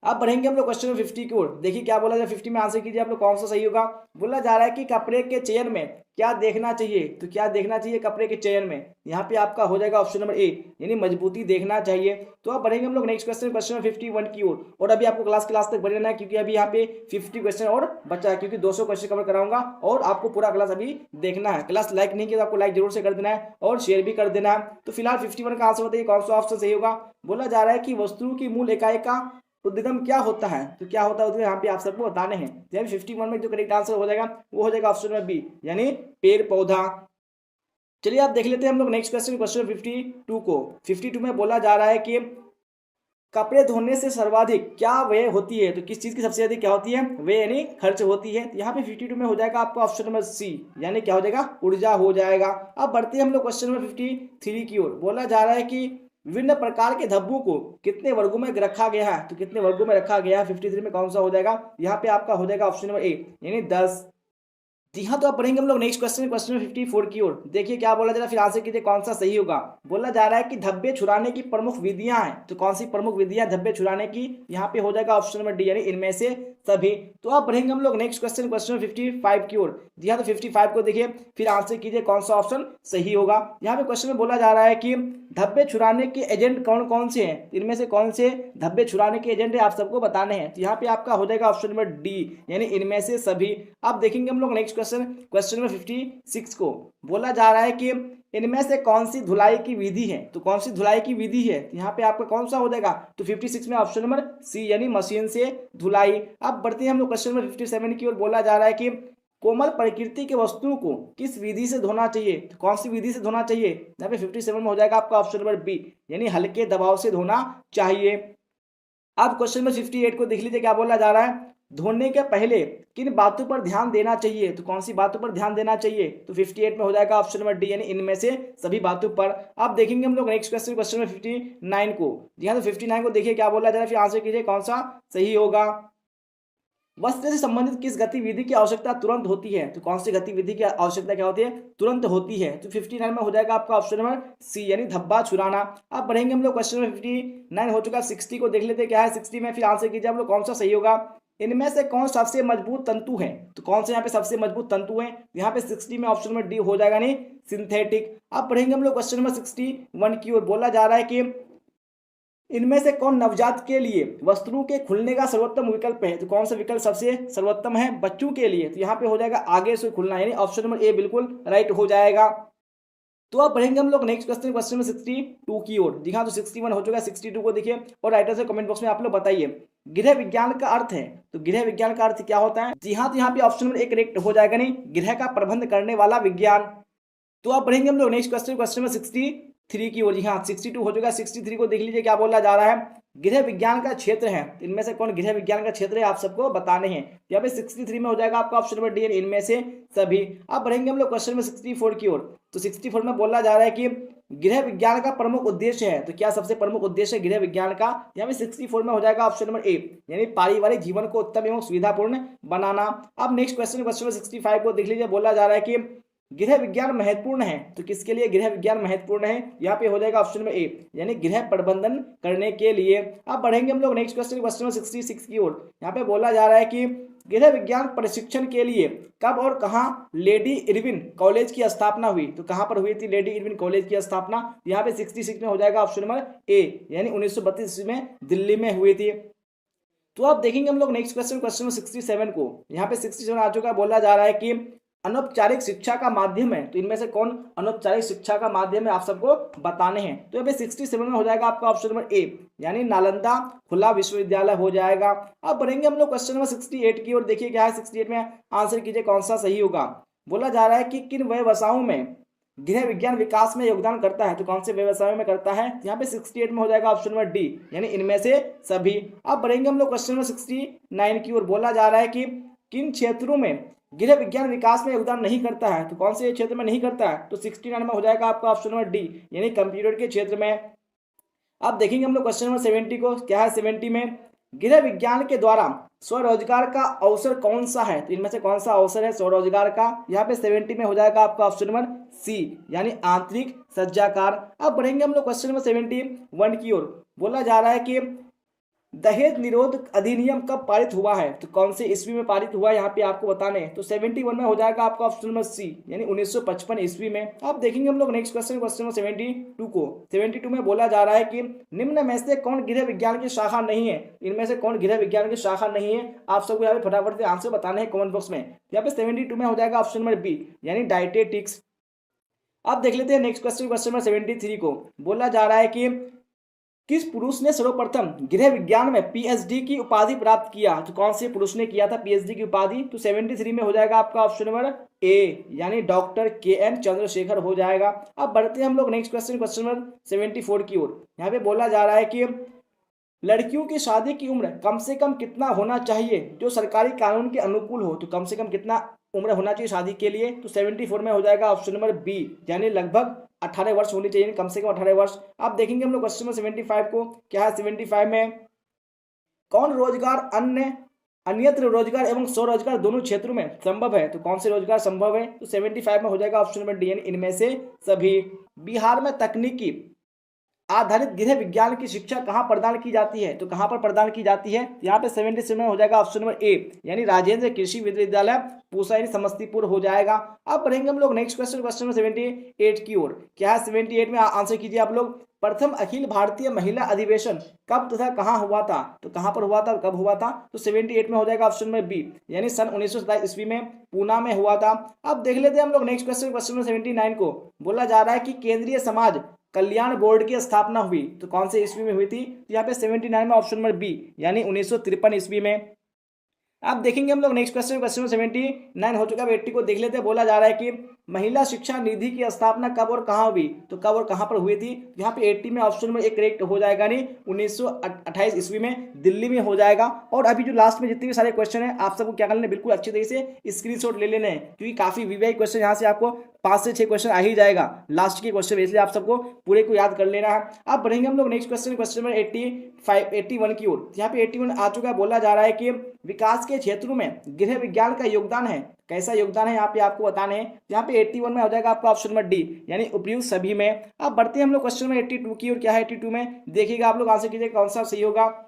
अब बढ़ेंगे हम लोग क्वेश्चन नंबर 50 की ओर। देखिए क्या बोला जाए, 50 में आंसर कीजिए आप लोग कौन सा सही होगा। बोला जा रहा है कि कपड़े के चयन में क्या देखना चाहिए। तो क्या देखना चाहिए कपड़े के चयन में? यहाँ पे आपका हो जाएगा ऑप्शन नंबर ए, यानी मजबूती देखना चाहिए। तो अब बढ़ेंगे हम लोग नेक्स्ट क्वेश्चन, क्वेश्चन नंबर 51 की ओर। और अभी आपको क्लास तक बने रहना है, क्योंकि अभी यहाँ पे 50 क्वेश्चन और बचा है, क्योंकि 200 क्वेश्चन कवर कराऊंगा और आपको पूरा क्लास अभी देखना है। क्लास लाइक नहीं किया तो आपको लाइक जरूर से कर देना है और शेयर भी कर देना है। तो फिलहाल 51 का आंसर बताइए कौन सा ऑप्शन सही होगा। बोला जा रहा है कि वस्तु की मूल इकाई का उद्गम क्या होता है। तो क्या होता है उद्गम, यहाँ पे आप सबको बताने हैं। तो 51 में जो करेक्ट आंसर हो जाएगा वो हो जाएगा ऑप्शन नंबर बी, यानी पेड़ पौधा। चलिए आप देख लेते हैं हम लोग नेक्स्ट क्वेश्चन, क्वेश्चन 52 को। 52 में बोला जा रहा है कि कपड़े धोने से सर्वाधिक क्या व्यय होती है। तो किस चीज की सबसे अधिक क्या होती है? व्यय यानी खर्च होती है। यहाँ पे 52 में हो जाएगा आपका ऑप्शन नंबर सी, यानी क्या हो जाएगा? ऊर्जा हो जाएगा। अब बढ़ते हैं हम लोग क्वेश्चन नंबर 53 की ओर। बोला जा रहा है कि विभिन्न प्रकार के धब्बों को कितने वर्गों में रखा गया है। तो कितने वर्गों में रखा गया है 53 में कौन सा हो जाएगा? यहाँ पे आपका हो जाएगा ऑप्शन नंबर ए, यानी 10। जी हाँ, तो अब पढ़ेंगे हम लोग नेक्स्ट क्वेश्चन, क्वेश्चन 54 की ओर। देखिए क्या बोला जा रहा है, फिर आंसर कीजिए कौन सा सही होगा। बोला जा रहा है कि धब्बे छुड़ाने की प्रमुख विधियां हैं। तो कौन सी प्रमुख विधियां धब्बे छुड़ाने की? यहाँ पे हो जाएगा ऑप्शन नंबर डी, यानी इनमें से सभी। तो अब बढ़ेंगे हम लोग नेक्स्ट क्वेश्चन, क्वेश्चन 55 की ओर। जी हाँ, तो 55 को देखिए, फिर आंसर कीजिए कौन सा ऑप्शन सही होगा। यहाँ पे क्वेश्चन में बोला जा रहा है कि धब्बे छुड़ाने के एजेंट कौन कौन से हैं। इनमें से कौन से धब्बे छुड़ाने के एजेंट है आप सबको बताने हैं। तो यहाँ पे आपका हो जाएगा ऑप्शन नंबर डी, यानी इनमें से सभी। अब देखेंगे हम लोग नेक्स्ट क्वेश्चन, क्वेश्चन नंबर 56 को। बोला जा रहा है कि इनमें से कौन सी धुलाई की विधि है। तो कौन सी धुलाई की विधि है? यहाँ पे आपका कौन सा हो जाएगा? तो 56 में ऑप्शन नंबर सी, यानी मशीन से धुलाई। अब बढ़ते हैं हम लोग क्वेश्चन नंबर 57 की ओर। बोला जा रहा है कि कोमल प्रकृति के वस्तुओं को किस विधि से धोना चाहिए। तो कौन सी विधि से धोना चाहिए? यहाँ पे 57 में हो जाएगा आपका ऑप्शन नंबर बी, यानी हल्के दबाव से धोना चाहिए। अब क्वेश्चन नंबर 58 को देख लीजिए क्या बोला जा रहा है। धोने के पहले किन बातों पर ध्यान देना चाहिए? तो कौन सी बातों पर ध्यान देना चाहिए? तो 58 में हो जाएगा ऑप्शन नंबर डी, यानी इनमें से सभी बातों पर। अब देखेंगे हम लोग नेक्स्ट क्वेश्चन, क्वेश्चन नंबर 59 को। जी हाँ, तो 59 को देखिए क्या बोला जा रहा है, फिर आंसर कीजिए कौन सा सही होगा। वस्त्र से संबंधित किस गतिविधि की आवश्यकता तुरंत होती है? तो कौन सी गतिविधि की आवश्यकता क्या होती है? तुरंत होती है। तो 59 में हो जाएगा आपका ऑप्शन नंबर सी, यानी धब्बा छुड़ाना। अब बढ़ेंगे हम लोग, क्वेश्चन नंबर 59 हो चुका है, 60 को देख लेते हैं क्या है 60 में, फिर आंसर कीजिए आप लोग कौन सा सही होगा। इनमें से कौन सबसे मजबूत तंतु है? तो कौन से यहाँ पे सबसे मजबूत तंतु है? यहाँ पे 60 में ऑप्शन नंबर डी हो जाएगा, नहीं सिंथेटिक। अब पढ़ेंगे हम लोग क्वेश्चन नंबर 61 की ओर। बोला जा रहा है कि इनमें से कौन नवजात के लिए वस्त्रों के खुलने का सर्वोत्तम विकल्प है? तो कौन सा विकल्प सबसे सर्वोत्तम है बच्चों के लिए? तो यहाँ पे हो जाएगा आगे से खुलना, यानी ऑप्शन नंबर ए बिल्कुल राइट हो जाएगा। तो अब पढ़ेंगे हम लोग नेक्स्ट क्वेश्चन, क्वेश्चन नंबर 62 की ओर। जी हाँ, तो 61 हो चुका है, 62 को देखिए और राइटर से कमेंट बॉक्स में आप लोग बताइए गृह विज्ञान का अर्थ है। तो गृह विज्ञान का अर्थ क्या होता है? जी हाँ, तो यहाँ पे ऑप्शन नंबर ए करेक्ट हो जाएगा, नहीं गृह का प्रबंध करने वाला विज्ञान। तो अब पढ़ेंगे हम लोग नेक्स्ट क्वेश्चन, क्वेश्चन नंबर 63 की ओर। जी हाँ, 62 हो चुका है, 63 को देख लीजिए क्या बोला जा रहा है। गृह विज्ञान का क्षेत्र है, इनमें से कौन गृह विज्ञान का क्षेत्र है आप सबको बताने हैं। यहाँ पे 63 में हो जाएगा आपका ऑप्शन नंबर डी, इनमें से सभी। अब बढ़ेंगे हम लोग क्वेश्चन नंबर 64 की ओर। तो 64 में बोला जा रहा है कि गृह विज्ञान का प्रमुख उद्देश्य है। तो क्या सबसे प्रमुख उद्देश्य है गृह विज्ञान का? यहाँ पे 64 में हो जाएगा ऑप्शन नंबर ए, यानी पारिवारिक जीवन को उत्तम एवं सुविधापूर्ण बनाना। अब नेक्स्ट क्वेश्चन, क्वेश्चन नंबर 65 को देख लीजिए। बोला जा रहा है कि गृह विज्ञान महत्वपूर्ण है। तो किसके लिए गृह विज्ञान महत्वपूर्ण है? यहाँ पे हो जाएगा ऑप्शन नंबर ए, यानी गृह प्रबंधन करने के लिए। अब बढ़ेंगे हम लोग नेक्स्ट क्वेश्चन, क्वेश्चन नंबर 66 की ओर। यहाँ पे बोला जा रहा है कि गृह विज्ञान प्रशिक्षण के लिए कब और कहाँ लेडी इरविन कॉलेज की स्थापना हुई? तो कहाँ पर हुई थी लेडी इरविन कॉलेज की स्थापना? यहाँ पे 66 में हो जाएगा ऑप्शन नंबर ए, यानी 1932 में दिल्ली में हुई थी। तो अब देखेंगे हम लोग नेक्स्ट क्वेश्चन, क्वेश्चन नंबर 67 को। यहाँ पे 67 आ चुका है। बोला जा रहा है कि अनौपचारिक शिक्षा का माध्यम है। तो इनमें से कौन अनौपचारिक शिक्षा का माध्यम है आप सबको बताने हैं। तो यहाँ पे 67 में हो जाएगा आपका ऑप्शन नंबर ए, यानी नालंदा खुला विश्वविद्यालय हो जाएगा। अब बढ़ेंगे हम लोग क्वेश्चन नंबर 68 की ओर। देखिए क्या है 68 में, आंसर कीजिए कौन सा सही होगा। बोला जा रहा है कि किन व्यवसायों में गृह विज्ञान विकास में योगदान करता है? तो कौन से व्यवसायों में करता है? यहाँ पे 68 में हो जाएगा ऑप्शन नंबर डी, यानी इनमें से सभी। अब बढ़ेंगे हम लोग क्वेश्चन नंबर 69 की ओर। बोला जा रहा है कि किन क्षेत्रों में गृह विज्ञान विकास में योगदान नहीं करता है? तो कौन से क्षेत्र में नहीं करता है? तो 69 में हो जाएगा आपका ऑप्शन नंबर डी, यानी कंप्यूटर के क्षेत्र में। अब देखेंगे हम लोग क्वेश्चन नंबर 70 को। क्या है 70 में, गृह विज्ञान के द्वारा स्वरोजगार का अवसर कौन सा है? तो इनमें से कौन सा अवसर है स्वरोजगार का? यहाँ पे 70 में हो जाएगा आपका ऑप्शन नंबर सी, यानी आंतरिक सज्जाकार। अब बढ़ेंगे हम लोग क्वेश्चन नंबर 71 की ओर। बोला जा रहा है कि दहेज निरोध अधिनियम कब पारित हुआ है? तो कौन से ईस्वी में पारित हुआ है यहाँ पे आपको बताने हैं। तो 71 में हो जाएगा आपका ऑप्शन नंबर सी, यानी 1955 ईस्वी में। अब देखेंगे हम लोग नेक्स्ट क्वेश्चन, क्वेश्चन नंबर 72 को। 72 में बोला जा रहा है कि निम्न में से कौन गृह विज्ञान की शाखा नहीं है? इनमें से कौन गृह विज्ञान की शाखा नहीं है? आप सबको यहाँ पे फटाफट से आंसर बताने हैं कमेंट बॉक्स में। यहाँ पे 72 में हो जाएगा ऑप्शन नंबर बी, यानी डायटेटिक्स। अब देख लेते हैं नेक्स्ट क्वेश्चन, क्वेश्चन नंबर 73 को। बोला जा रहा है कि किस पुरुष ने सर्वप्रथम गृह विज्ञान में पीएचडी की उपाधि प्राप्त किया? तो कौन से पुरुष ने किया था पीएचडी की उपाधि? तो 73 में हो जाएगा आपका ऑप्शन नंबर ए, यानी डॉक्टर के.एन. चंद्रशेखर हो जाएगा। अब बढ़ते हैं हम लोग नेक्स्ट क्वेश्चन, क्वेश्चन नंबर 74 की ओर। यहाँ पे बोला जा रहा है कि लड़कियों की शादी की उम्र कम से कम कितना होना चाहिए जो सरकारी कानून के अनुकूल हो? तो कम से कम कितना उम्र होना चाहिए शादी के लिए? तो 74 में हो जाएगा ऑप्शन नंबर बी, यानी लगभग 18 वर्ष होनी चाहिए, कम से कम 18 वर्ष। अब देखेंगे हम लोग क्वेश्चन नंबर 75 को। क्या है 75 में, कौन रोजगार अन्यत्र रोजगार एवं स्वरोजगार दोनों क्षेत्रों में संभव है? तो कौन से रोजगार संभव है? तो 75 में हो जाएगा ऑप्शन नंबर डी, यानी इनमें से सभी। बिहार में तकनीकी आधारित गृह विज्ञान की शिक्षा कहाँ प्रदान की जाती है? तो कहाँ पर प्रदान की जाती है? यहाँ पे 77 में हो जाएगा ऑप्शन नंबर ए, यानी राजेंद्र कृषि विश्वविद्यालय पूसा, यानी समस्तीपुर हो जाएगा। अब बढ़ेंगे हम लोग नेक्स्ट क्वेश्चन, क्वेश्चन नंबर 78 की ओर। क्या है 78 में, आंसर कीजिए आप लोग। प्रथम अखिल भारतीय महिला अधिवेशन कब तथा कहाँ हुआ था? तो कहाँ पर हुआ था और कब हुआ था? तो 78 में हो जाएगा ऑप्शन नंबर बी, यानी सन 1927 ईस्वी में पूना में हुआ था। अब देख लेते हैं हम लोग नेक्स्ट क्वेश्चन, क्वेश्चन नंबर 79 को। बोला जा रहा है कि केंद्रीय समाज कल्याण बोर्ड की स्थापना हुई तो कौन से ईस्वी में हुई थी? तो यहाँ पे 79 में ऑप्शन नंबर बी, यानी 1953 ईस्वी में। अब देखेंगे हम लोग नेक्स्ट क्वेश्चन, क्वेश्चन 79 हो चुका है। 80 को देख लेते हैं। बोला जा रहा है कि महिला शिक्षा निधि की स्थापना कब और कहाँ हुई? तो कब और कहाँ पर हुई थी? यहाँ पे 80 में ऑप्शन नंबर 1 करेक्ट हो जाएगा, नहीं 1928 ईस्वी में दिल्ली में हो जाएगा। और अभी जो लास्ट में जितने भी सारे क्वेश्चन है आप सबको क्या करना है, बिल्कुल अच्छी तरीके से स्क्रीनशॉट ले लेने हैं, क्योंकि काफी वीवीआई क्वेश्चन यहाँ से आपको 5 से 6 क्वेश्चन आ ही जाएगा लास्ट के क्वेश्चन, इसलिए आप सबको पूरे को याद कर लेना है। अब बढ़ेंगे हम लोग नेक्स्ट क्वेश्चन, क्वेश्चन नंबर 81 की ओर। यहाँ पे 81 आ चुका है। बोला जा रहा है कि विकास के क्षेत्रों में गृह विज्ञान का योगदान है, कैसा योगदान है यहाँ पे आपको बताने हैं। यहाँ पे 81 में हो जाएगा आपका ऑप्शन नंबर डी, यानी उपयुक्त सभी में। अब बढ़ते हैं हम लोग क्वेश्चन नंबर 82 की ओर। क्या है 82 में, देखिएगा आप लोग आंसर कीजिएगा कौन सा सही होगा।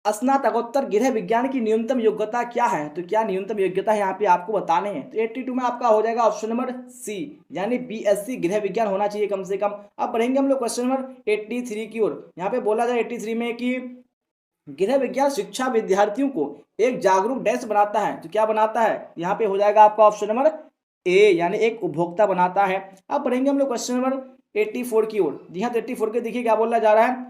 स्नातकोत्तर गृह विज्ञान की न्यूनतम योग्यता क्या है? तो क्या न्यूनतम योग्यता है यहाँ पे आपको बताने हैं। तो 82 में आपका हो जाएगा ऑप्शन नंबर सी, यानी बीएससी गृह विज्ञान होना चाहिए कम से कम। अब बढ़ेंगे हम लोग क्वेश्चन नंबर 83 की ओर। यहाँ पे बोला जाए 83 में कि गृह विज्ञान शिक्षा विद्यार्थियों को एक जागरूक डैश बनाता है। तो क्या बनाता है? यहाँ पे हो जाएगा आपका ऑप्शन नंबर ए, यानी एक उपभोक्ता बनाता है। अब बढ़ेंगे हम लोग क्वेश्चन नंबर 84 की ओर। जी हाँ, तो 84 के देखिए क्या बोला जा रहा है।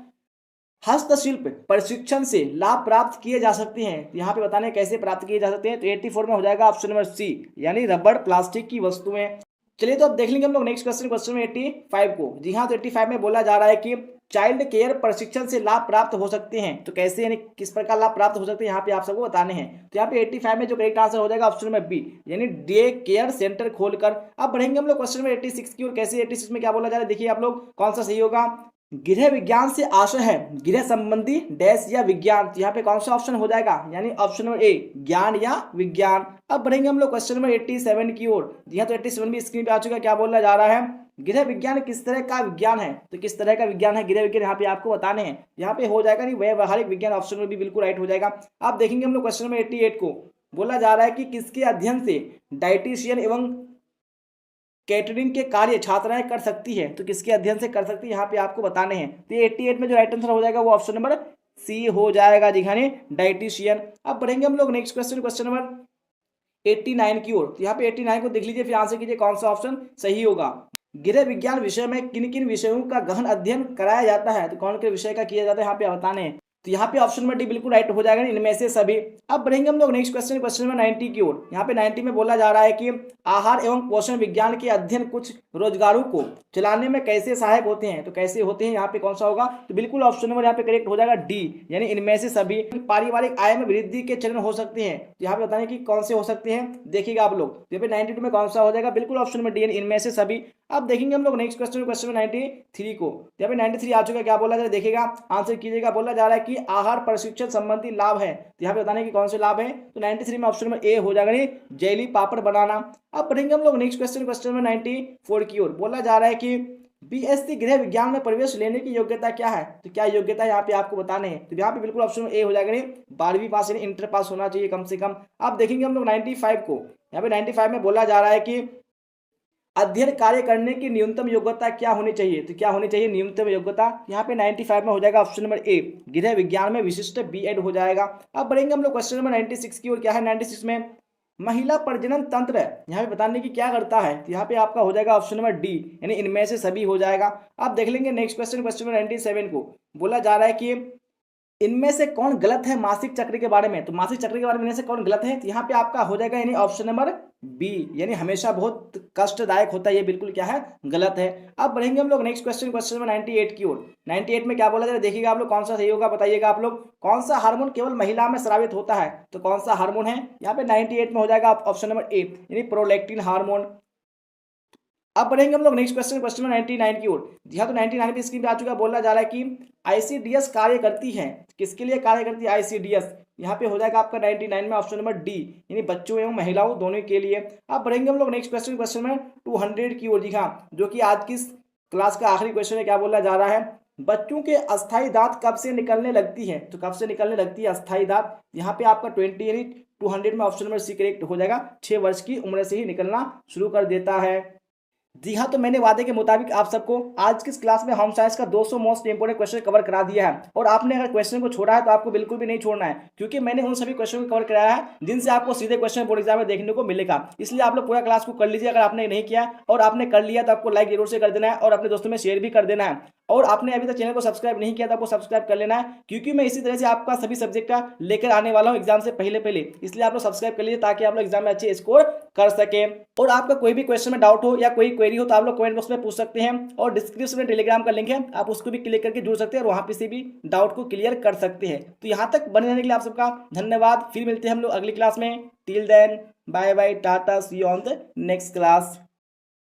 हस्तशिल्प प्रशिक्षण से लाभ प्राप्त किए जा सकते हैं। यहाँ पे बताने कैसे प्राप्त किए जा सकते हैं। तो 84 में हो जाएगा ऑप्शन नंबर सी, यानी रबड़ प्लास्टिक की वस्तुएं। चलिए तो अब देख लेंगे हम लोग नेक्स्ट क्वेश्चन, क्वेश्चन नंबर 85 को। जी हाँ, तो 85 में बोला जा रहा है कि चाइल्ड केयर प्रशिक्षण से लाभ प्राप्त हो सकते हैं। तो कैसे, यानी किस प्रकार लाभ प्राप्त हो सकते हैं, यहाँ पे आप सबको बताने हैं। तो यहाँ पे 85 में जो करेक्ट आंसर हो जाएगा ऑप्शन नंबर बी, यानी डे केयर सेंटर खोलकर। अब बढ़ेंगे हम लोग क्वेश्चन नंबर 86 की ओर। कैसे 86 में क्या बोला जा रहा है, देखिए आप लोग कौन सा सही होगा। गृह विज्ञान से आशय है गृह संबंधी डैश या विज्ञान। तो यहाँ पे कौन सा ऑप्शन हो जाएगा, यानी ऑप्शन नंबर ए, ज्ञान या विज्ञान। अब बढ़ेंगे हम लोग क्वेश्चन नंबर 87 की ओर। जी हाँ, तो 87 भी स्क्रीन पे आ चुका है। क्या बोला जा रहा है, गृह विज्ञान किस तरह का विज्ञान है। तो किस तरह का विज्ञान है गृह विज्ञान, यहाँ पे आपको बताने हैं। यहाँ पे हो जाएगा नहीं व्यवहारिक विज्ञान, ऑप्शन में भी बिल्कुल राइट हो जाएगा। अब देखेंगे हम लोग क्वेश्चन नंबर 88 को। बोला जा रहा है कि किसके अध्ययन से डाइटिशियन एवं कैटरिंग के कार्य छात्राएं कर सकती है। तो किसके अध्ययन से कर सकती है, यहाँ पे आपको बताने हैं। तो 88 में जो राइट आंसर हो जाएगा वो ऑप्शन नंबर सी हो जाएगा, जी हाँ, डाइटिशियन। अब बढ़ेंगे हम लोग नेक्स्ट क्वेश्चन, क्वेश्चन नंबर 89 की ओर। तो यहाँ पे 89 को देख लीजिए, फिर आंसर कीजिए कौन सा ऑप्शन सही होगा। गृह विज्ञान विषय में किन किन विषयों का गहन अध्ययन कराया जाता है। तो कौन के विषय का किया जाता है, यहाँ पे बताने हैं। तो यहाँ पे ऑप्शन नंबर डी बिल्कुल राइट हो जाएगा, इनमें से सभी। अब बढ़ेंगे हम लोग नेक्स्ट क्वेश्चन, क्वेश्चन नंबर 90 की ओर। यहाँ पे 90 में बोला जा रहा है कि आहार एवं पोषण विज्ञान के अध्ययन कुछ रोजगारों को चलाने में कैसे सहायक होते हैं। तो कैसे होते हैं, यहाँ पे कौन सा होगा। तो बिल्कुल ऑप्शन नंबर यहाँ पे करेक्ट हो जाएगा डी, यानी इनमें से सभी। पारिवारिक आय में वृद्धि के चरण हो सकते हैं। तो यहाँ पे बताने की कौन से हो सकते हैं, देखिएगा आप लोग। यहाँ पे 92 में कौन सा हो जाएगा, बिल्कुल ऑप्शन नंबर डी, यानी इनमें से सभी। अब देखेंगे हम लोग नेक्स्ट क्वेश्चन, क्वेश्चन 93 को। यहाँ पे 93 आ चुका है। क्या बोला जा रहा है, देखिएगा आंसर कीजिएगा। बोला जा रहा है कि आहार प्रशिक्षण संबंधी लाभ है। तो यहाँ पे बताने की कौन से लाभ है। तो 93 में ऑप्शन नंबर ए हो जाएगा, नहीं जेली पापड़ बनाना। अब बढ़ेंगे हम लोग नेक्स्ट क्वेश्चन, क्वेश्चन नंबर 94 की ओर। बोला जा रहा है कि बीएससी गृह विज्ञान में प्रवेश लेने की योग्यता क्या है। तो क्या योग्यता है यहाँ पे आपको बताने हैं। तो यहाँ पे बिल्कुल ऑप्शन ए हो जाएगा, नहीं 12वीं पास यानी इंटर पास होना चाहिए कम से कम। अब देखेंगे हम लोग 95 को। यहाँ पे 95 में बोला जा रहा है कि अध्ययन कार्य करने की न्यूनतम योग्यता क्या होनी चाहिए। तो क्या होनी चाहिए न्यूनतम योग्यता, यहाँ पे 95 में हो जाएगा ऑप्शन नंबर ए, गृह विज्ञान में विशिष्ट बीएड हो जाएगा। अब बढ़ेंगे हम लोग क्वेश्चन नंबर 96 की ओर। क्या है 96 में, महिला प्रजनन तंत्र यहाँ पे बताने की क्या करता है। तो यहाँ पे आपका हो जाएगा ऑप्शन नंबर डी, यानी इनमें से सभी हो जाएगा। अब देख लेंगे नेक्स्ट क्वेश्चन, क्वेश्चन नंबर 97 को। बोला जा रहा है कि इनमें से कौन गलत है मासिक चक्र के बारे में। तो मासिक चक्र के बारे में इनमें से कौन गलत है। तो यहाँ पे आपका हो जाएगा, यानी ऑप्शन नंबर बी, यानी हमेशा बहुत कष्टदायक होता है। ये बिल्कुल क्या है, गलत है। अब बढ़ेंगे हम लोग नेक्स्ट क्वेश्चन, क्वेश्चन नंबर 98 की ओर। 98 में क्या बोला जा रहा है, देखिएगा आप लोग कौन सा सही होगा, बताइएगा आप लोग। कौन सा हार्मोन केवल महिला में स्रावित होता है। तो कौन सा हार्मोन है, यहाँ पे 98 में हो जाएगा ऑप्शन नंबर ए, यानी प्रोलैक्टिन हार्मोन। अब बढ़ेंगे हम लोग नेक्स्ट क्वेश्चन, क्वेश्चन नंबर 99 की ओर। जी हाँ, तो 99 पे स्क्रीन पे आ चुका है। बोला जा रहा है कि आईसीडीएस कार्य करती है, किसके लिए कार्य करती है आईसीडीएस। यहाँ पे हो जाएगा आपका 99 में ऑप्शन नंबर डी, यानी बच्चों एवं महिलाओं दोनों के लिए। अब बढ़ेंगे हम लोग नेक्स्ट क्वेश्चन, क्वेश्चन में 200 की ओर। जी हाँ, जो कि आज की क्लास का आखिरी क्वेश्चन है। क्या बोला जा रहा है, बच्चों के अस्थायी दांत कब से निकलने लगती है। तो कब से निकलने लगती है अस्थायी दांत। यहाँ पे आपका 20 यानी 200 में ऑप्शन नंबर सी करेक्ट हो जाएगा। 6 वर्ष की उम्र से ही निकलना शुरू कर देता है। जी हाँ, तो मैंने वादे के मुताबिक आप सबको आज की इस क्लास में होम साइंस का 200 मोस्ट इंपोर्टेंट क्वेश्चन कवर करा दिया है। और आपने अगर क्वेश्चन को छोड़ा है तो आपको बिल्कुल भी नहीं छोड़ना है, क्योंकि मैंने उन सभी क्वेश्चन को कवर कराया है जिनसे आपको सीधे क्वेश्चन बोर्ड एग्जाम में देखने को मिलेगा। इसलिए आप लोग पूरा क्लास को कर लीजिए अगर आपने नहीं किया, और आपने कर लिया तो आपको लाइक जरूर से कर देना है और अपने दोस्तों में शेयर भी कर देना है। और आपने अभी तक चैनल को सब्सक्राइब नहीं किया तो आपको सब्सक्राइब कर लेना है, क्योंकि मैं इसी तरह से आपका सभी सब्जेक्ट का लेकर आने वाला हूँ एग्जाम से पहले पहले। इसलिए आप लोग सब्सक्राइब कर लीजिए ताकि आप लोग एग्जाम में अच्छे स्कोर कर सके। और आपका कोई भी क्वेश्चन में डाउट हो या कोई क्वेरी हो तो आप लोग कमेंट बॉक्स में पूछ सकते हैं, और डिस्क्रिप्शन में टेलीग्राम का लिंक है, आप उसको भी क्लिक करके जुड़ सकते हैं और वहां पे से भी डाउट को क्लियर कर सकते हैं। तो यहाँ तक बने रहने के लिए आप सबका धन्यवाद। फिर मिलते हैं हम लोग अगली क्लास में। Till then bye bye, tata, see you on the next class.